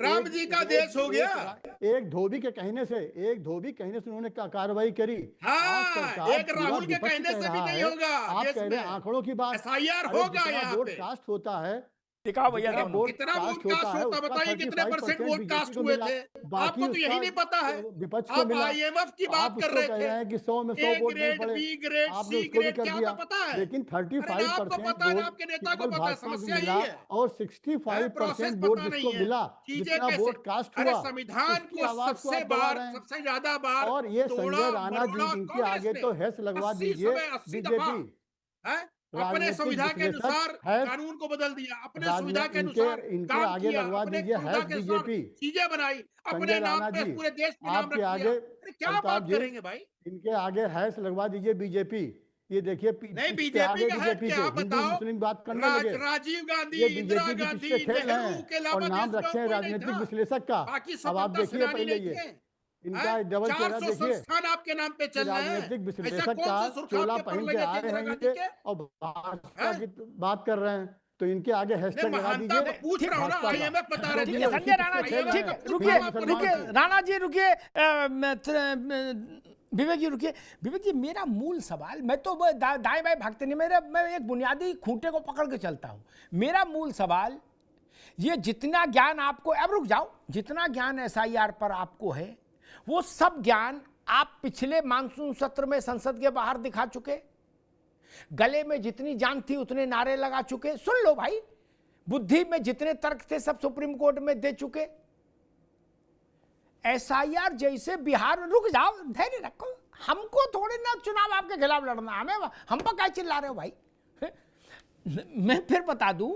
राम जी का देश हो गया। एक धोबी के कहने से, उन्होंने कार्रवाई करी। हाँ, एक राहुल के कहने से भी नहीं होगा। आप कह रहे हैं आंकड़ों की बात, SIR होगा यहाँ पे। कास्ट होता है, दिखाओ भैया कितना वोट कास्ट होता, बताइए कितने % वोट कास्ट हुए थे? आपको तो यही नहीं पता है। विपक्ष को आप मिला। IMF की बात कर रहे थे कि 100 में 100 वोट नहीं पड़े, B ग्रेड, आपने C उसको भी ग्रेड कर क्या दिया। होता पता है? लेकिन 35% पता है, वोट आपके नेता को केवल पता है, भाजपा को समस्या मिला यही है। और 65% वोट जिसको मिला, जितना वोट कास्ट हुआ, संविधान उसकी को आवाज को आप दबा रहे हैं। सबसे ज्यादा बार और ये संजय राणा जी, इनके आगे तो हैश लगवा दीजिए बीजेपी। अपने सुविधा के अनुसार कानून को बदल दिया, अपने सुविधा के अनुसार इनके आगे लगवा दीजिए हैश बीजेपी। चीजें बनाई अपने संजय नाम राणा पे, जी, पूरे देश पे नाम रख आपके दिया। आगे अरे क्या बात करेंगे भाई? इनके आगे हैश लगवा दीजिए बीजेपी। ये देखिए नहीं, बीजेपी का है क्या? आप बताओ। मुस्लिम बात करने लगे। राजीव गांधी, ये इंदिरा बीजेपी के गांधी, पीछे खेल रहे नेहरू के हैं अलावा और नाम देश में रखे हैं कोई नहीं राजनीतिक था। विश्लेषक का। बाकी अब आप देखिए पहले ये इनका डबल चेहरा 400 देखिए, संस्थान आपके नाम पे चल रहे हैं। राजनीतिक ऐसा विश्लेषक कौन का से सुर्खाब चोला के पहन पढ़ के लगे आए इंदिरा हैं गांधी ये के? और भाजपा की बात कर रहे हैं, तो इनके आगे हैशटैग लगा महानता दीजिए। पूछ रहा हूँ ना, IMF बता रहे ठीक थे। है संजय राणा जी, ठीक है, रुकिए राणा जी, रुकिए विवेक जी, रुकिए। विवेक जी, मेरा मूल सवाल, मैं तो दाएं बाएं भागते नहीं, मैं एक बुनियादी खूंटे को पकड़ के चलता हूं। मेरा मूल सवाल, ये जितना ज्ञान आपको, अब रुक जाओ, जितना ज्ञान SIR पर आपको है, वो सब ज्ञान आप पिछले मानसून सत्र में संसद के बाहर दिखा चुके, गले में जितनी जान थी उतने नारे लगा चुके। सुन लो भाई, बुद्धि में जितने तर्क थे सब सुप्रीम कोर्ट में दे चुके। SIR जैसे बिहार, रुक जाओ, धैर्य रखो, हमको थोड़े ना चुनाव आपके खिलाफ लड़ना, हमें हम पर क्या चिल्ला रहे हो भाई? मैं फिर बता दूं,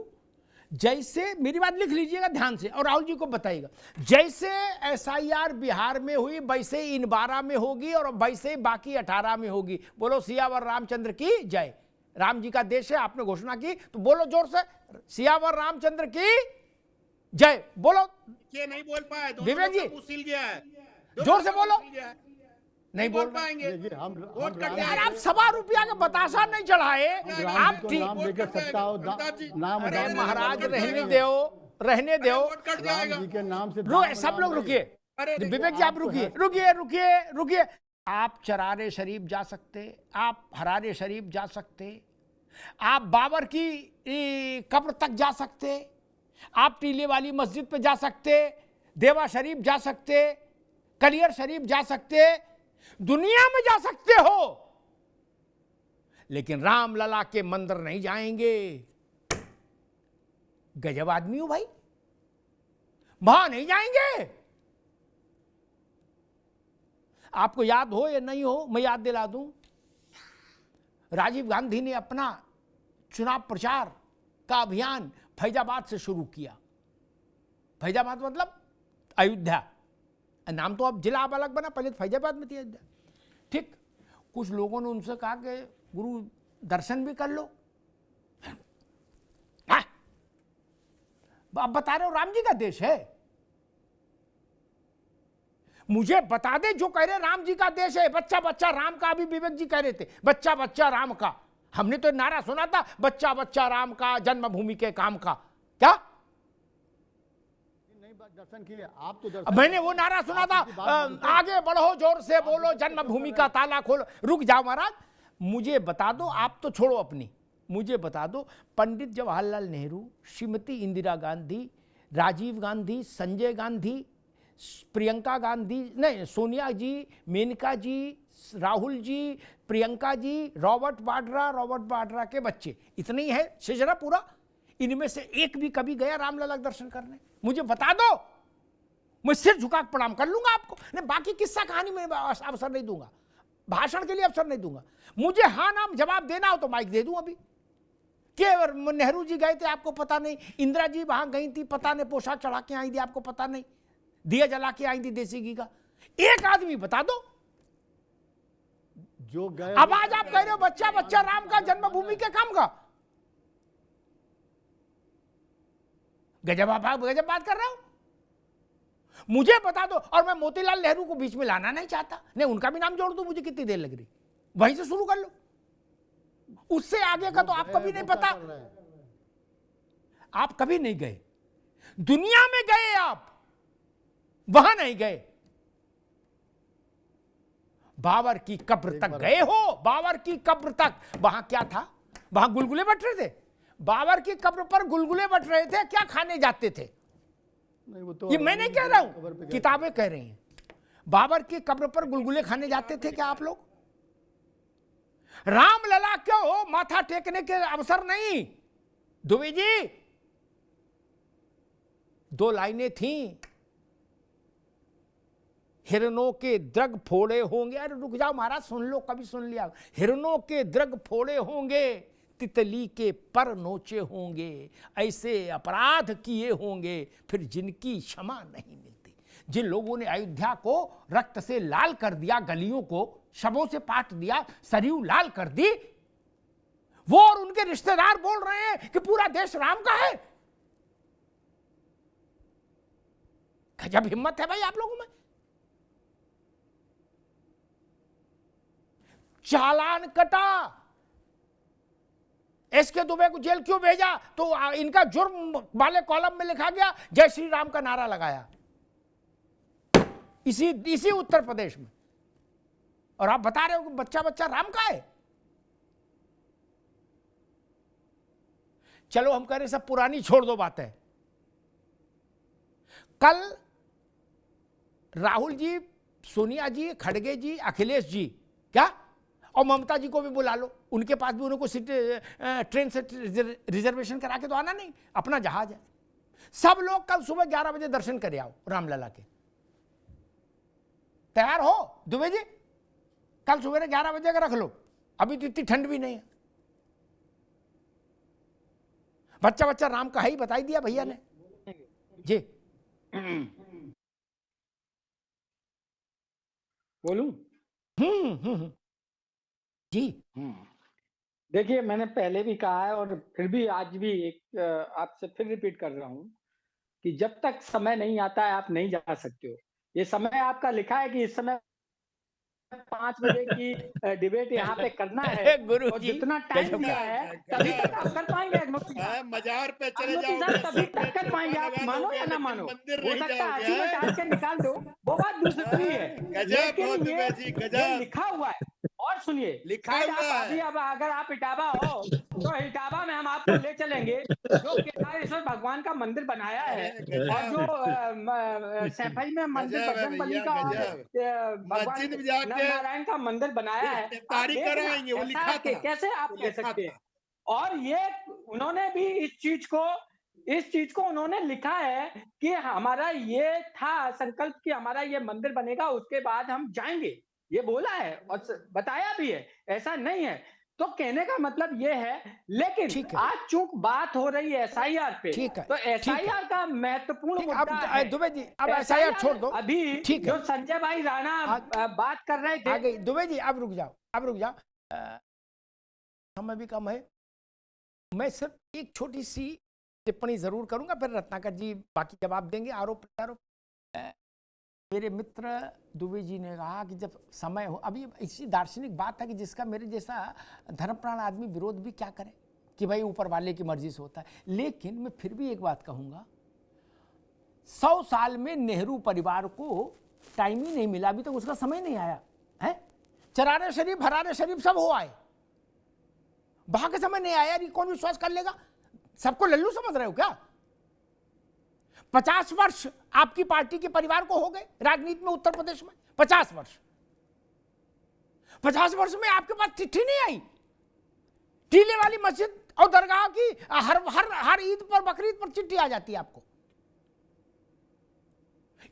जैसे, मेरी बात लिख लीजिएगा ध्यान से और राहुल जी को बताइएगा, जैसे SIR बिहार में हुई वैसे इन 12 में होगी और वैसे बाकी 18 में होगी। बोलो सियावर रामचंद्र की जय। राम जी का देश है, आपने घोषणा की तो बोलो जोर से, सियावर रामचंद्र की जय बोलो। ये नहीं बोल पाए विवेक जी, सिल गया है, जोर से बोलो। नहीं बोल पाएंगे। यार आप ₹1.25 का बतासा नहीं चढ़ाए आप, ठीक अरे महाराज रहने दो, रहने दो, के नाम से सब लोग रुकिए। विवेक जी आप रुकिए, रुकिए रुकिए रुकिए। आप चरारे शरीफ जा सकते, आप हरारे शरीफ जा सकते, आप बाबर की कब्र तक जा सकते, आप टीले वाली मस्जिद पे जा सकते, देवा शरीफ जा सकते, कलियर शरीफ जा सकते, दुनिया में जा सकते हो, लेकिन रामलला के मंदिर नहीं जाएंगे। गजब आदमी हो भाई, वहां नहीं जाएंगे। आपको याद हो या नहीं हो, मैं याद दिला दूं, राजीव गांधी ने अपना चुनाव प्रचार का अभियान फैजाबाद से शुरू किया। फैजाबाद मतलब अयोध्या, नाम तो अब जिला अलग बना, पहले तो फैजाबाद में थी अयोध्या। ठीक, कुछ लोगों ने उनसे कहा कि गुरु दर्शन भी कर लो। आप बता रहे हो राम जी का देश है, मुझे बता दे जो कह रहे राम जी का देश है, बच्चा बच्चा राम का। अभी विवेक जी कह रहे थे बच्चा बच्चा राम का, हमने तो नारा सुना था बच्चा बच्चा राम का, जन्मभूमि के काम का। क्या दर्शन किए आप? तो दर्शन मैंने वो नारा सुना था, आगे बढ़ो, जोर से बोलो, जन्मभूमि का ताला खोलो। रुक जाओ महाराज, मुझे बता दो, आप तो छोड़ो अपनी, मुझे बता दो, पंडित जवाहरलाल नेहरू, श्रीमती इंदिरा गांधी, राजीव गांधी, संजय गांधी, प्रियंका गांधी, नहीं सोनिया जी, मेनका जी, राहुल जी, प्रियंका जी, रॉबर्ट वाड्रा के बच्चे, इतने ही है सिलसिला पूरा। इनमें से एक भी कभी गया रामलला दर्शन करने? मुझे बता दो, मैं सिर झुका के प्रणाम कर लूंगा आपको। नहीं, बाकी किस्सा कहानी में अवसर नहीं दूंगा, भाषण के लिए अवसर नहीं दूंगा। मुझे हाँ नाम जवाब देना हो तो माइक दे दूं अभी। कि नेहरू जी गए थे आपको पता नहीं, इंदिरा जी वहां गई थी पता नहीं, पोशाक चढ़ा के आई थी आपको पता नहीं, दिया जला के आई थी देसी घी का, एक आदमी बता दो जो गए। अब आज आप कह रहे हो बच्चा बच्चा राम का जन्मभूमि के काम का, गजब आप गजब बात कर रहे हो। मुझे बता दो, और मैं मोतीलाल नेहरू को बीच में लाना नहीं चाहता, नहीं उनका भी नाम जोड़ दो, मुझे कितनी देर लग रही, वहीं से शुरू कर लो, उससे आगे का तो आप कभी नहीं पता, आप कभी नहीं गए दुनिया में, गए आप वहां नहीं गए। बाबर की कब्र तक गए हो, बाबर की कब्र तक, वहां क्या था? वहां गुलगुले बट रहे थे, बाबर की कब्र पर गुलगुले बट रहे थे, क्या खाने जाते थे? नहीं, वो तो ये मैं नहीं कह रहा हूं, किताबें कह रही हैं। बाबर की कब्र पर गुलगुले खाने जाते थे क्या आप लोग? रामलला क्यों माथा टेकने के अवसर नहीं? दुबे जी, दो लाइनें थीं, हिरणों के द्रग फोड़े होंगे, अरे रुक जाओ महाराज सुन लो, कभी सुन लिया, हिरणों के द्रग फोड़े होंगे, तितली के पर नोचे होंगे, ऐसे अपराध किए होंगे फिर जिनकी क्षमा नहीं मिलती। जिन लोगों ने अयोध्या को रक्त से लाल कर दिया, गलियों को शवों से पाट दिया, सरयू लाल कर दी, वो और उनके रिश्तेदार बोल रहे हैं कि पूरा देश राम का है। गजब हिम्मत है भाई आप लोगों में। चालान कटा, एसके दुबे को जेल क्यों भेजा? तो इनका जुर्म वाले कॉलम में लिखा गया जय श्री राम का नारा लगाया, इसी उत्तर प्रदेश में, और आप बता रहे हो कि बच्चा बच्चा राम का है। चलो हम कह रहे सब पुरानी छोड़ दो बातें। कल राहुल जी, सोनिया जी, खड़गे जी, अखिलेश जी, क्या और ममता जी को भी बुला लो, उनके पास भी उनको ट्रेन से रिजर्वेशन करा के तो आना नहीं, अपना जहाज है। सब लोग कल सुबह 11 बजे दर्शन करे आओ रामलला के। तैयार हो दुबे जी? कल सुबह 11 बजे का रख लो, अभी तो इतनी ठंड भी नहीं है। बच्चा बच्चा राम का है ही, बता ही दिया भैया ने जी। बोलूं? जी देखिए, मैंने पहले भी कहा है और फिर भी आज भी एक आपसे फिर रिपीट कर रहा हूं कि जब तक समय नहीं आता है आप नहीं जा सकते हो। ये समय आपका लिखा है कि इस समय 5 बजे की डिबेट यहाँ पे करना है, गुरु और जी, जितना टाइम दिया है तभी तक आप कर पाएंगे। मजार पे चले अनुमति जाओगे, साहब तभी तक कर पाएंगे, आप मानो या ना मानो। हो सकता है आरसी में टाल के निकाल दो, वो बात दूसरी है, लेकिन ये लिखा हुआ है। और सुनिए, शायद आप अभी अब अगर आप इटावा हो तो इटावा में हम आपको ले चलेंगे, जो केदारेश्वर भगवान का मंदिर बनाया है, और जो सैफई में मंदिर बजरंगबली का भगवान नारायण का मंदिर बनाया है, तारीख कराएंगे, वो लिखा था। कैसे आप कह सकते हैं? और ये उन्होंने भी इस चीज को उन्होंने लिखा है कि हमारा ये था संकल्प कि हमारा ये मंदिर बनेगा, उसके बाद हम जाएंगे, ये बोला है और बताया भी है, ऐसा नहीं है। तो कहने का मतलब ये है, लेकिन आज चूंक बात हो रही है एसआईआर पे, तो एसआईआर का महत्वपूर्ण मुद्दा है। दुबे जी अब एसआईआर छोड़ दो, अभी जो संजय भाई राणा बात कर रहे थे। आगे दुबे जी अब रुक जाओ, समय भी कम है। मैं सिर्फ एक छोटी सी टिप्पणी जरूर करूंगा, फिर रत्नाकर जी बाकी जवाब देंगे। आरोप प्रत्यारोप, मेरे मित्र दुबे जी ने कहा कि जब समय हो, अभी इसी दार्शनिक बात है कि जिसका मेरे जैसा धर्मप्राण आदमी विरोध भी क्या करे कि भाई ऊपर वाले की मर्जी से होता है। लेकिन मैं फिर भी एक बात कहूंगा, 100 साल में नेहरू परिवार को टाइम ही नहीं मिला, अभी तक उसका समय नहीं आया है। चरारे शरीफ हरारे शरीफ सब हो आए, वहां के समय नहीं आया यार, ये कौन विश्वास कर लेगा? सबको लल्लू समझ रहे हो क्या? 50 वर्ष आपकी पार्टी के परिवार को हो गए राजनीति में उत्तर प्रदेश में, 50 वर्ष। 50 वर्ष में आपके पास चिट्ठी नहीं आई। टीले वाली मस्जिद और दरगाह की हर ईद पर, बकरीद पर चिट्ठी आ जाती है आपको।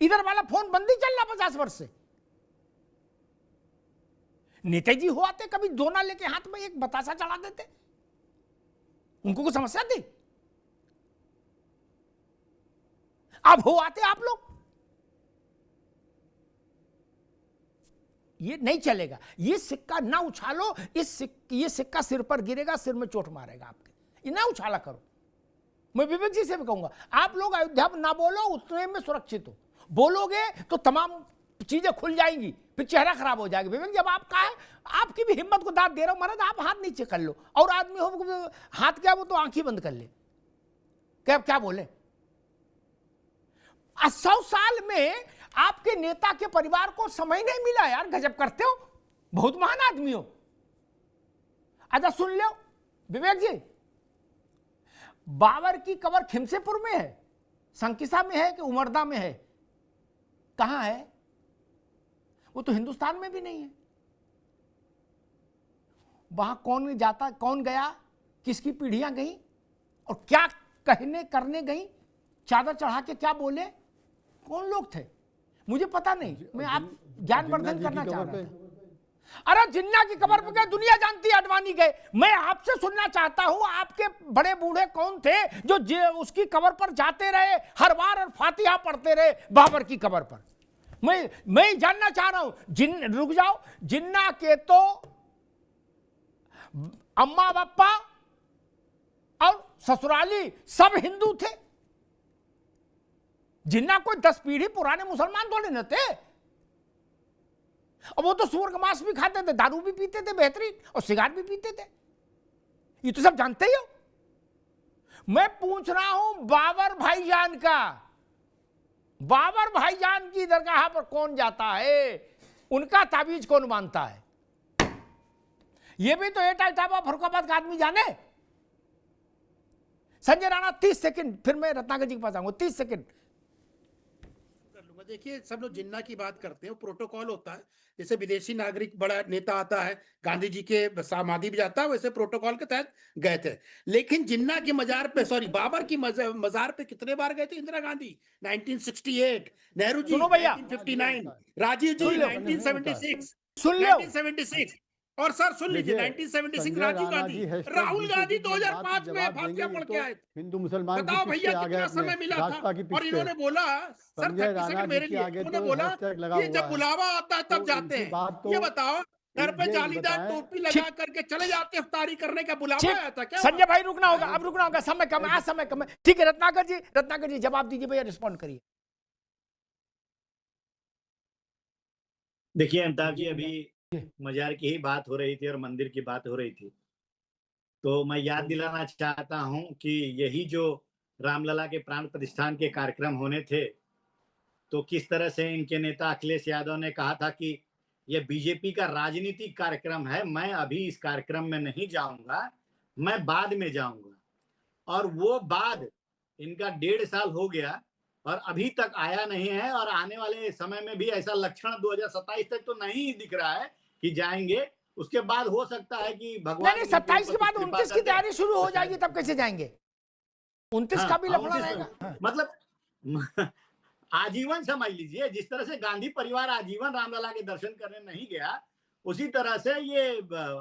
इधर वाला फोन बंद ही चल रहा 50 वर्ष से। नेताजी हो आते कभी दोना लेके हाथ में एक बतासा चढ़ा देते, उनको कुछ समस्या थी? अब हो आते आप लोग, ये नहीं चलेगा। ये सिक्का ना उछालो, ये सिक्का सिर पर गिरेगा, सिर में चोट मारेगा आपके। ये ना उछाला करो। मैं विवेक जी से भी कहूंगा, आप लोग अयोध्या में ना बोलो, उतने में सुरक्षित हो। बोलोगे तो तमाम चीजें खुल जाएंगी, फिर चेहरा खराब हो जाएगा। विवेक जब आप कहा है, आपकी भी हिम्मत को दाद दे रहा हूं महाराज, आप हाथ नीचे कर लो। और आदमी हो हाथ क्या, वो तो आंख ही बंद कर ले, क्या बोले। 100 साल में आपके नेता के परिवार को समय नहीं मिला यार, गजब करते हो, बहुत महान आदमी हो। अच्छा सुन लो विवेक जी, बाबर की कब्र खिमसेपुर में है, संकिसा में है कि उमरदा में है? कहां है वो? तो हिंदुस्तान में भी नहीं है। वहां कौन जाता, कौन गया, किसकी पीढ़ियां गई और क्या कहने करने गई, चादर चढ़ा के क्या बोले, कौन लोग थे मुझे पता नहीं। मैं आप ज्ञानवर्धन करना चाह रहा था। अरे जिन्ना की कब्र पे गए, दुनिया जानती है, अडवाणी गए। मैं आपसे सुनना चाहता हूं, आपके बड़े बूढ़े कौन थे जो उसकी कब्र पर जाते रहे हर बार और फातिहा पढ़ते रहे बाबर की कब्र पर? मैं जानना चाह रहा हूं। रुक जाओ, जिन्ना के तो अम्मा बापा और ससुराली सब हिंदू थे। जिन्ना कोई 10 पीढ़ी पुराने मुसलमान थोड़े न थे। और वो तो सूअर का मांस भी खाते थे, दारू भी पीते थे बेहतरीन, और सिगारेट भी पीते थे। ये तो सब जानते ही हो। मैं पूछ रहा हूं बाबर भाईजान का, बाबर भाईजान की दरगाह पर कौन जाता है, उनका ताबीज कौन मानता है? ये भी तो एटा इटावा फरुखाबाद का आदमी जाने। संजय राणा 30 सेकंड, फिर मैं रत्नाकर जी के पास आऊंगा। 30 सेकंड। देखिए, सब लोग जिन्ना की बात करते हैं, प्रोटोकॉल होता है। जैसे विदेशी नागरिक बड़ा नेता आता है, गांधी जी के समाधि भी जाता है, वैसे प्रोटोकॉल के तहत गए थे। लेकिन जिन्ना की मजार पे, सॉरी बाबर की मजार पे कितने बार गए थे? इंदिरा गांधी 1968, नेहरू जी 1959, राजीव जी 1976, सुन लो 1976, और सर सुन लीजिए 1976 राजीव गांधी, राहुल गांधी 2005 में फातिहा पढ़ के आए थे। हिंदू मुसलमान बताओ भैया कितना समय मिला था? और इन्होंने बोला, सर 30 सेकंड मेरे लिए, इन्होंने बोला ये जब बुलावा आता है तब जाते हैं। ये बताओ, घर पे जालीदार टोपी लगा करके चले जाते, इफ्तारी करने का बुलावा आया था क्या? संजय भाई रुकना होगा, अब रुकना होगा, समय कम है, आज समय कम है। ठीक है रत्नाकर जी जवाब दीजिए भैया, रिस्पॉन्ड करिए। देखिए अमिताभ जी, अभी मजार की ही बात हो रही थी और मंदिर की बात हो रही थी, तो मैं याद दिलाना चाहता हूं कि यही जो रामलला के प्राण प्रतिष्ठान के कार्यक्रम होने थे, तो किस तरह से इनके नेता अखिलेश यादव ने कहा था कि यह बीजेपी का राजनीतिक कार्यक्रम है, मैं अभी इस कार्यक्रम में नहीं जाऊंगा, मैं बाद में जाऊंगा। और वो बाद इनका 1.5 साल हो गया और अभी तक आया नहीं है, और आने वाले समय में भी ऐसा लक्षण 2027 तक तो नहीं दिख रहा है कि जाएंगे। उसके बाद हो सकता है कि भगवान नहीं 27 के बाद 29 की तैयारी शुरू हो जाएगी, तब कैसे जाएंगे? 29 का भी लफड़ा रहेगा। मतलब आजीवन समझ लीजिए, जिस तरह से गांधी परिवार आजीवन रामलला के दर्शन करने नहीं गया, उसी तरह से ये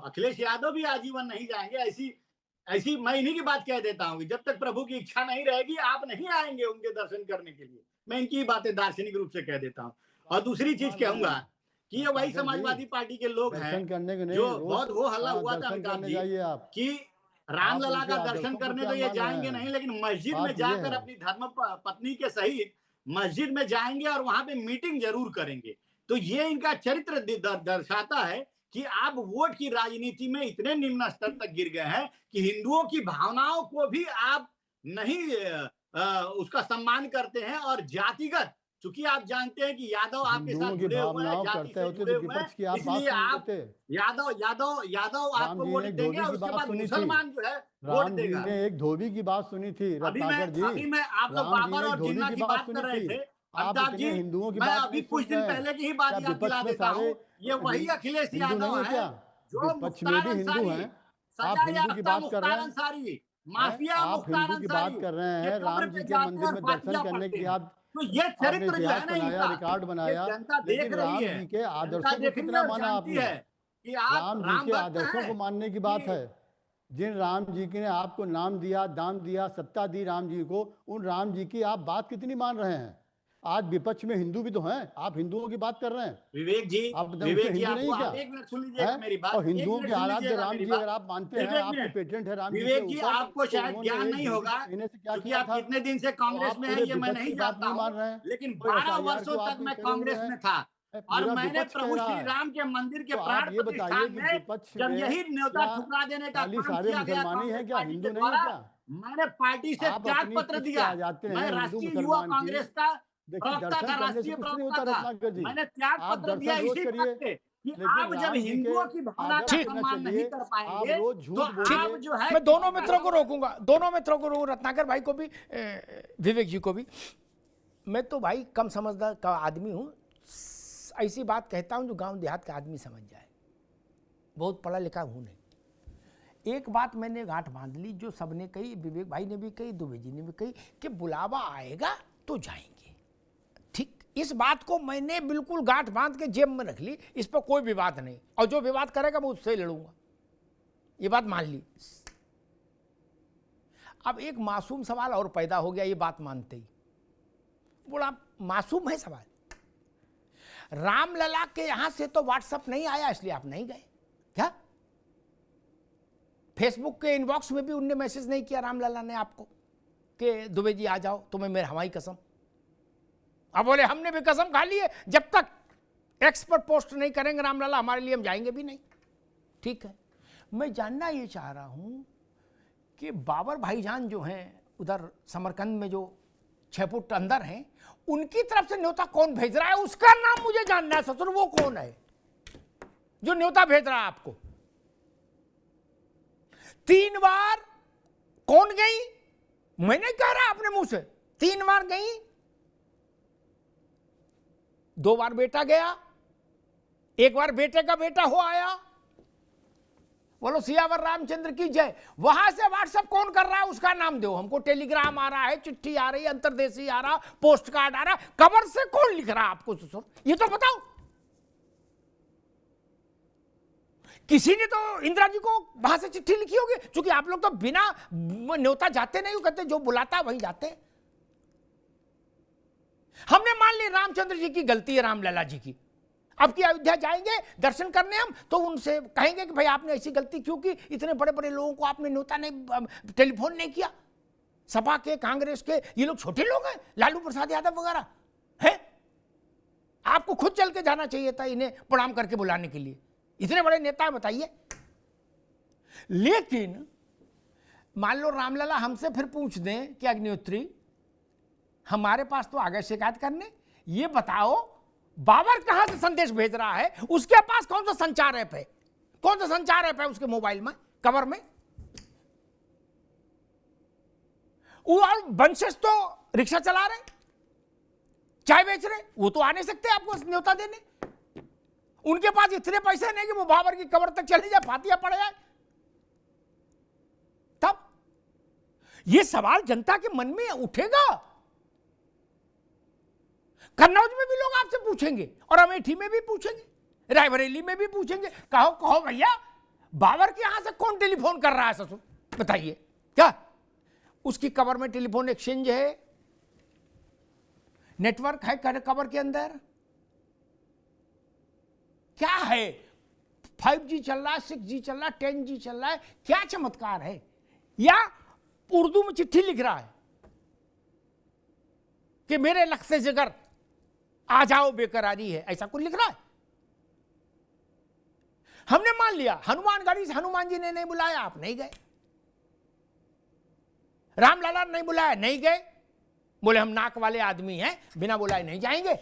अखिलेश यादव भी आजीवन नहीं जाएंगे। ऐसी मैं इन्हीं की बात कह देता हूँ कि जब तक प्रभु की इच्छा नहीं रहेगी, आप नहीं आएंगे उनके दर्शन करने के लिए। मैं इनकी बातें दार्शनिक रूप से कह देता हूँ। और दूसरी चीज कहूंगा कि ये वही समाजवादी पार्टी के लोग हैं जो बहुत वो हल्ला हुआ था अमिताभ जी कि रामलला का दर्शन करने तो ये जाएंगे नहीं, लेकिन मस्जिद में जाकर अपनी धर्म पत्नी के सहित मस्जिद में जाएंगे और वहां पे मीटिंग जरूर करेंगे। तो ये इनका चरित्र दर्शाता है कि आप वोट की राजनीति में इतने निम्न स्तर तक गिर गए हैं कि हिंदुओं की भावनाओं को भी आप नहीं उसका सम्मान करते हैं, और जातिगत चूंकि आप जानते हैं कि यादव आपके साथ हिंदुओं की जुड़े हुए हैं, भावनाओं जाति करते से होते जुड़े तो हुए हैं, विपक्ष की आप बात इसलिए सुन आप लेते। यादव राम आपको जी वोट ने एक देंगे धोबी और की उसके बात बाद सुनी थी। मुसलमान जो है वोट राम जी देगा। ने एक धोबी की बात सुनी थी रत्नाकर जी। अभी मैं आप लोग राम जी बाबर ने और एक धोबी जिन्ना की की बात बात सुनी कर रहे थी। थे। आप अमिताभ इतने जी, हिंदुओं की मैं बात अभी नहीं कुछ सुन दिन रहे हैं। पहले की ही बात क्या याद दिला विपक्ष में देता सारे हूँ। ये वही अखिलेश हिंदू यादव नहीं है है क्या? जो विपक्ष में मुख्तार भी हिंदू अंसारी, हैं। आप सजा हिंदू की याफ्ता बात कर रहे मुख्तार हैं, अंसारी, हैं? माफिया आप मुख्तार हिंदू की बात अंसारी कर रहे के हैं। कब्र राम पे जी के जाते हैं मंदिर और में दर्शन फातिया करने पढ़ते की हैं। आप तो ये आपने चरित्र जो है इतिहास ना बनाया, इनका, रिकॉर्ड ये बनाया, जनता देख लेकिन रही राम है, जी के जनता आदर्शों को देख रही है कितना और माना जानती आपने? है कि आप राम जी राम के भक्त आदर्शों को हैं मानने की बात कि है। जिन राम जी की ने आपको नाम दिया, दान दिया, सत्ता दी राम जी को, उन राम जी की आप बात कितनी मान रहे हैं? आज विपक्ष में हिंदू भी तो हैं। आप हिंदुओं की बात कर रहे हैं। विवेक जी, आप उससे विवेक जी हिंदू आपको, नहीं क्या? आप एक मिनट सुन लीजिएगा है? मेरी बात, और एक हिंदुओं मिनट के सुन आराध्य लीजिएगा राम मेरी जी बात, अगर आप मानते सिर्फ हैं, एक आपको मिनट। पेटेंट है राम जी के विवेक जी, ऊपर, आपको तो शायद उन्होंने ज्ञान एक नहीं भेड़ी होगा के महीने से क्या क्योंकि किया आप था? कितने दिन से तो कांग्रेस आप में हैं पूरे ये मैं विपक्ष नहीं की बात जानता नहीं हूं, मान रहे हैं। लेकिन तो 12 SIR वर्षों को तक आप मैं करे हुए कांग्रेस हैं। में था और पूरा मैंने विपक्ष कह प्रभु रहा श्री है। राम के मंदिर के तो प्राण आप ये बताइए प्रतिष्ठान कि में विपक्ष जब में यही न्योता क्या ठुकरा देने का खाली काम सारे किया गया मुसलमान ही कांग्रेस हैं क्या? पार्टी हिंदू के नहीं है द्वारा, क्या? मैंने पार्टी से आप त्याग अपनी पत्र पिच पे दिया। आ जाते मैं हैं हिंदू राष्ट्रीय युवा मुसलमान की। कांग्रेस का देखिए, प्रवक्ता दर्शन था, करने से राष्ट्रीय कुछ नहीं प्रवक्ता होता था। रत्नाकर जी। मैंने त्याग आप पत्र दिया दर्शन रोज इसी बात करिए, पे कि लेकिन आप जब राम जी के हिंदुओं की भावना का आदर्श पे न सम्मान नहीं चलिए। कर आप पाएंगे रोज तो झूठ आप बोलिए। जो है मैं दोनों मित्रों को रोकूंगा, दोनों मित्रों को रोकूंगा, रत्नाकर भाई को भी, विवेक जी को भी। मैं तो भाई कम समझदार का आदमी हूँ, ऐसी बात कहता हूँ जो गांव देहात का आदमी समझ जाए, बहुत पढ़ा लिखा हूँ नहीं। एक बात मैंने गांठ बांध ली, जो सबने कही, विवेक भाई ने भी कही, दुबे जी ने भी कही, कि बुलावा आएगा तो जाएंगे। ठीक, इस बात को मैंने बिल्कुल गांठ बांध के जेब में रख ली, इस पर कोई विवाद नहीं, और जो विवाद करेगा मैं उससे लड़ूंगा, ये बात मान ली। अब एक मासूम सवाल और पैदा हो गया ये बात मानते ही, बड़ा मासूम है सवाल। रामलला के यहां से तो व्हाट्सएप नहीं आया इसलिए आप नहीं गए क्या? फेसबुक के इनबॉक्स में भी उनने मैसेज नहीं किया रामलला ने आपको कि दुबे जी आ जाओ, तुम्हें मेरे हवाई कसम। अब बोले हमने भी कसम खा ली है, जब तक एक्स पर पोस्ट नहीं करेंगे रामलला हमारे लिए, हम जाएंगे भी नहीं। ठीक है, मैं जानना ये चाह रहा हूं कि बाबर भाईजान जो हैं उधर समरकंद में, जो 6 फुट अंदर हैं, उनकी तरफ से न्योता कौन भेज रहा है? उसका नाम मुझे जानना है ससुर, वो कौन है जो न्योता भेज रहा है आपको? 3 बार कौन गई? मैं नहीं कह रहा अपने मुंह से, 3 बार गई, 2 बार बेटा गया, 1 बार बेटे का बेटा हो आया। बोलो सियावर रामचंद्र की जय। वहां से व्हाट्सएप कौन कर रहा है उसका नाम दो हमको। टेलीग्राम आ रहा है, चिट्ठी आ रही है, अंतरदेशी आ रहा, पोस्ट कार्ड आ रहा, कवर से कौन लिख रहा है आपको ससुर, ये तो बताओ। किसी ने तो इंदिरा जी को वहां से चिट्ठी लिखी होगी, क्योंकि आप लोग तो बिना न्योता जाते नहीं हो, कहते जो बुलाता वहीं जाते। हमने मान ली रामचंद्र जी की गलती है, रामलला जी की। अब की अयोध्या जाएंगे दर्शन करने हम, तो उनसे कहेंगे कि भाई आपने ऐसी गलती क्यों की, इतने बड़े बड़े लोगों को आपने न्योता नहीं, टेलीफोन नहीं किया। सपा के, कांग्रेस के, ये लोग छोटे लोग हैं, लालू प्रसाद यादव वगैरह हैं, आपको खुद चल के जाना चाहिए था इन्हें प्रणाम करके बुलाने के लिए। इतने बड़े नेता हैं, बताइए। लेकिन मान लो रामलला हमसे फिर पूछ दें कि अग्निहोत्री हमारे पास तो आ गए शिकायत करने, ये बताओ बाबर कहां से संदेश भेज रहा है, उसके पास कौन सा संचार ऐप है, कौन सा संचार ऐप है उसके मोबाइल में, कवर में? और वंशज तो रिक्शा चला रहे, चाय बेच रहे, वो तो आ नहीं सकते आपको न्योता देने। उनके पास इतने पैसे नहीं कि वो बाबर की कबर तक चले जाए, फातिया पड़ जाए। तब ये सवाल जनता के मन में उठेगा। कन्नौज में भी लोग आपसे पूछेंगे, और अमेठी में भी पूछेंगे, रायबरेली में भी पूछेंगे। कहो कहो भैया, बाबर के यहां से कौन टेलीफोन कर रहा है ससुर, बताइए। क्या उसकी कबर में टेलीफोन एक्सचेंज है, नेटवर्क है कबर के अंदर? क्या है? 5G चल रहा है, 6G चल रहा है, 10G चल रहा है, क्या चमत्कार है? या उर्दू में चिट्ठी लिख रहा है कि मेरे लख्ते जिगर आ जाओ बेकरारी है, ऐसा कुछ लिख रहा है? हमने मान लिया हनुमानगढ़ी से हनुमान जी ने नहीं बुलाया, आप नहीं गए। रामलला ने नहीं बुलाया, नहीं गए। बोले हम नाक वाले आदमी हैं, बिना बुलाए नहीं जाएंगे।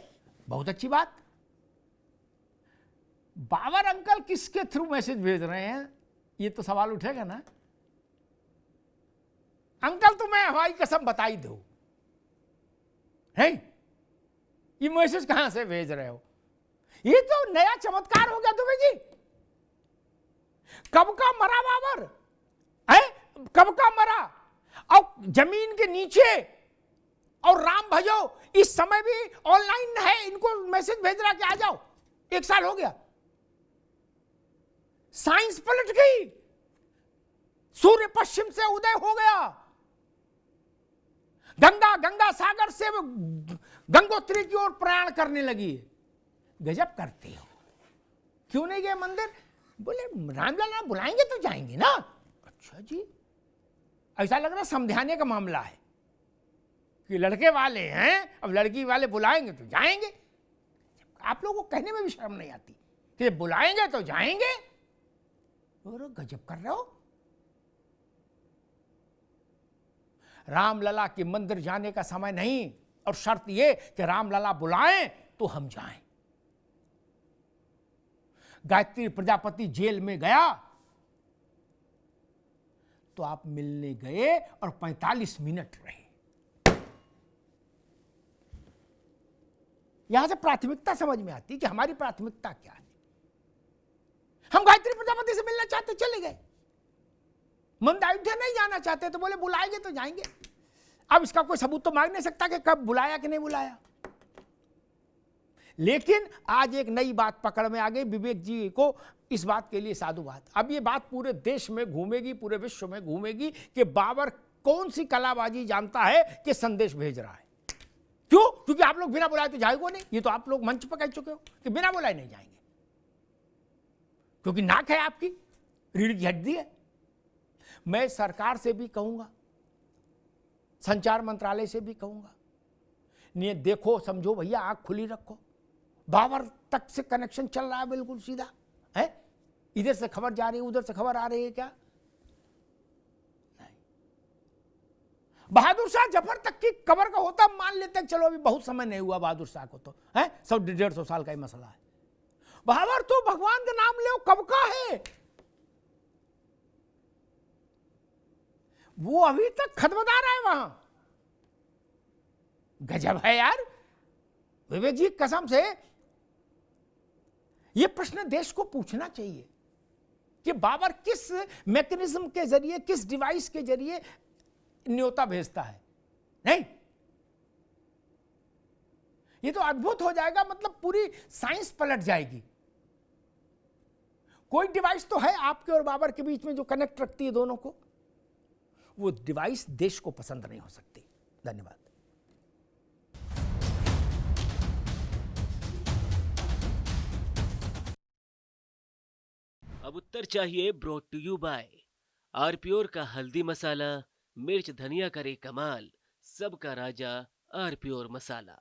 बहुत अच्छी बात। बाबर अंकल किसके थ्रू मैसेज भेज रहे हैं, ये तो सवाल उठेगा ना। अंकल तुम्हें हवाई कसम बताई दो, है ये मैसेज कहां से भेज रहे हो? ये तो नया चमत्कार हो गया दुबे जी। कब का मरा बाबर है, कब का मरा, और जमीन के नीचे, और राम भजो इस समय भी ऑनलाइन है, इनको मैसेज भेज रहा कि आ जाओ। 1 साल हो गया, साइंस पलट गई, सूर्य पश्चिम से उदय हो गया, गंगा सागर से गंगोत्री की ओर प्रयाण करने लगी। गजब करते हो। क्यों नहीं गए मंदिर? बोले रामलला बुलाएंगे तो जाएंगे ना। अच्छा जी, ऐसा लग रहा समझाने का मामला है कि लड़के वाले हैं, अब लड़की वाले बुलाएंगे तो जाएंगे। आप लोगों को कहने में भी शर्म नहीं आती कि बुलाएंगे तो जाएंगे। और गजब कर रहे हो। रामलला के मंदिर जाने का समय नहीं, और शर्त यह कि रामलला बुलाएं तो हम जाएं। गायत्री प्रजापति जेल में गया तो आप मिलने गए और 45 मिनट रहे। यहां से प्राथमिकता समझ में आती कि हमारी प्राथमिकता क्या है। हम गायत्री प्रजापति से मिलना चाहते, चले गए। मंदायुध्य नहीं जाना चाहते तो बोले बुलाएंगे तो जाएंगे। अब इसका कोई सबूत तो मांग नहीं सकता कि कब बुलाया कि नहीं बुलाया। लेकिन आज एक नई बात पकड़ में आ गई। विवेक जी को इस बात के लिए साधुवाद। अब ये बात पूरे देश में घूमेगी, पूरे विश्व में घूमेगी कि बाबर कौन सी कलाबाजी जानता है कि संदेश भेज रहा है। क्यों? क्योंकि आप लोग बिना बुलाए तो जाएगो नहीं। ये तो आप लोग मंच पर कह चुके हो कि बिना बुलाए नहीं जाएंगे, क्योंकि नाक है आपकी, रीढ़ की हड्डी है। मैं सरकार से भी कहूंगा, संचार मंत्रालय से भी कहूंगा, नहीं देखो समझो भैया, आंख खुली रखो। बाबर तक से कनेक्शन चल रहा है बिल्कुल सीधा है। इधर से खबर जा रही है, उधर से खबर आ रही है क्या? नहीं। बहादुर शाह जफर तक की खबर का होता मान लेते हैं, चलो अभी बहुत समय नहीं हुआ बहादुर शाह को, तो है 100-150 साल का ही मसला है। बाबर तो भगवान का नाम ले कब का है, वो अभी तक खदबदा रहा है वहां। गजब है यार। विवेक जी कसम से यह प्रश्न देश को पूछना चाहिए कि बाबर किस मैकेनिज्म के जरिए, किस डिवाइस के जरिए न्योता भेजता है। नहीं, ये तो अद्भुत हो जाएगा, मतलब पूरी साइंस पलट जाएगी। कोई डिवाइस तो है आपके और बाबर के बीच में जो कनेक्ट रखती है दोनों को, वो डिवाइस देश को पसंद नहीं हो सकती। धन्यवाद। अब उत्तर चाहिए ब्रॉट टू यू बाय आरप्योर का हल्दी मसाला, मिर्च धनिया करे कमाल, सबका राजा आरप्योर मसाला।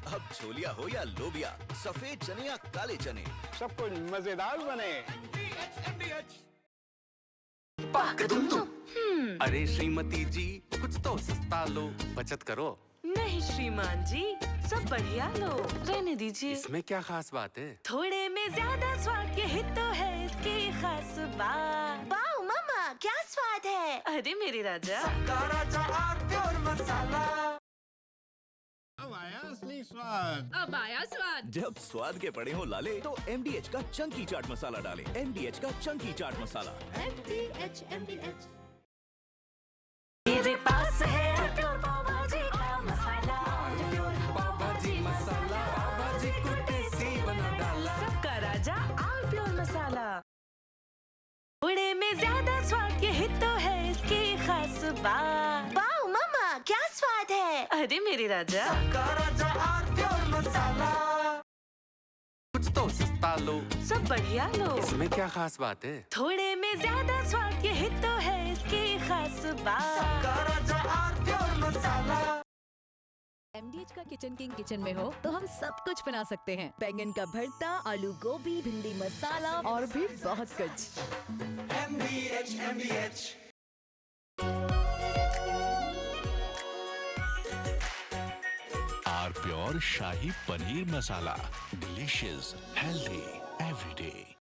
अब छोलिया हो या लोबिया, सफेद चने या काले चने, सब कुछ मजेदार बने। अरे श्रीमती जी, कुछ तो सस्ता लो, बचत करो। नहीं श्रीमान जी, सब बढ़िया लो, रहने दीजिए। इसमें क्या खास बात है? थोड़े में ज्यादा स्वाद, यही तो है इसकी खास बात। वाओ मामा, क्या स्वाद है। अरे मेरे राजा, अब आया असली स्वाद। अब आया स्वाद। जब स्वाद के पड़े हो लाले, तो MDH का चंकी चाट मसाला डालें। MDH का चंकी चाट मसाला। MDH। मेरे पास है प्योर पाव भाजी का मसाला, प्योर पाव भाजी मसाला, पाव भाजी को टेस्टी बना डाला, सबका राजा और प्योर मसाला। थोड़े में ज्यादा स्वाद, यही तो है इसकी खास बात। वाओ मामा, क्या स्वाद है। अरे मेरे राजा, सबका राजा और प्योर मसाला। कुछ तो सस्ता लो, सब बढ़िया लो, इसमें क्या खास बात है? थोड़े में ज्यादा स्वाद, यही तो है इसकी खास बात। MDH का किचन किंग किचन में हो तो हम सब कुछ बना सकते हैं। बैंगन का भरता, आलू गोभी, भिंडी मसाला और भी बहुत कुछ। MDH प्योर शाही paneer masala, delicious, healthy everyday.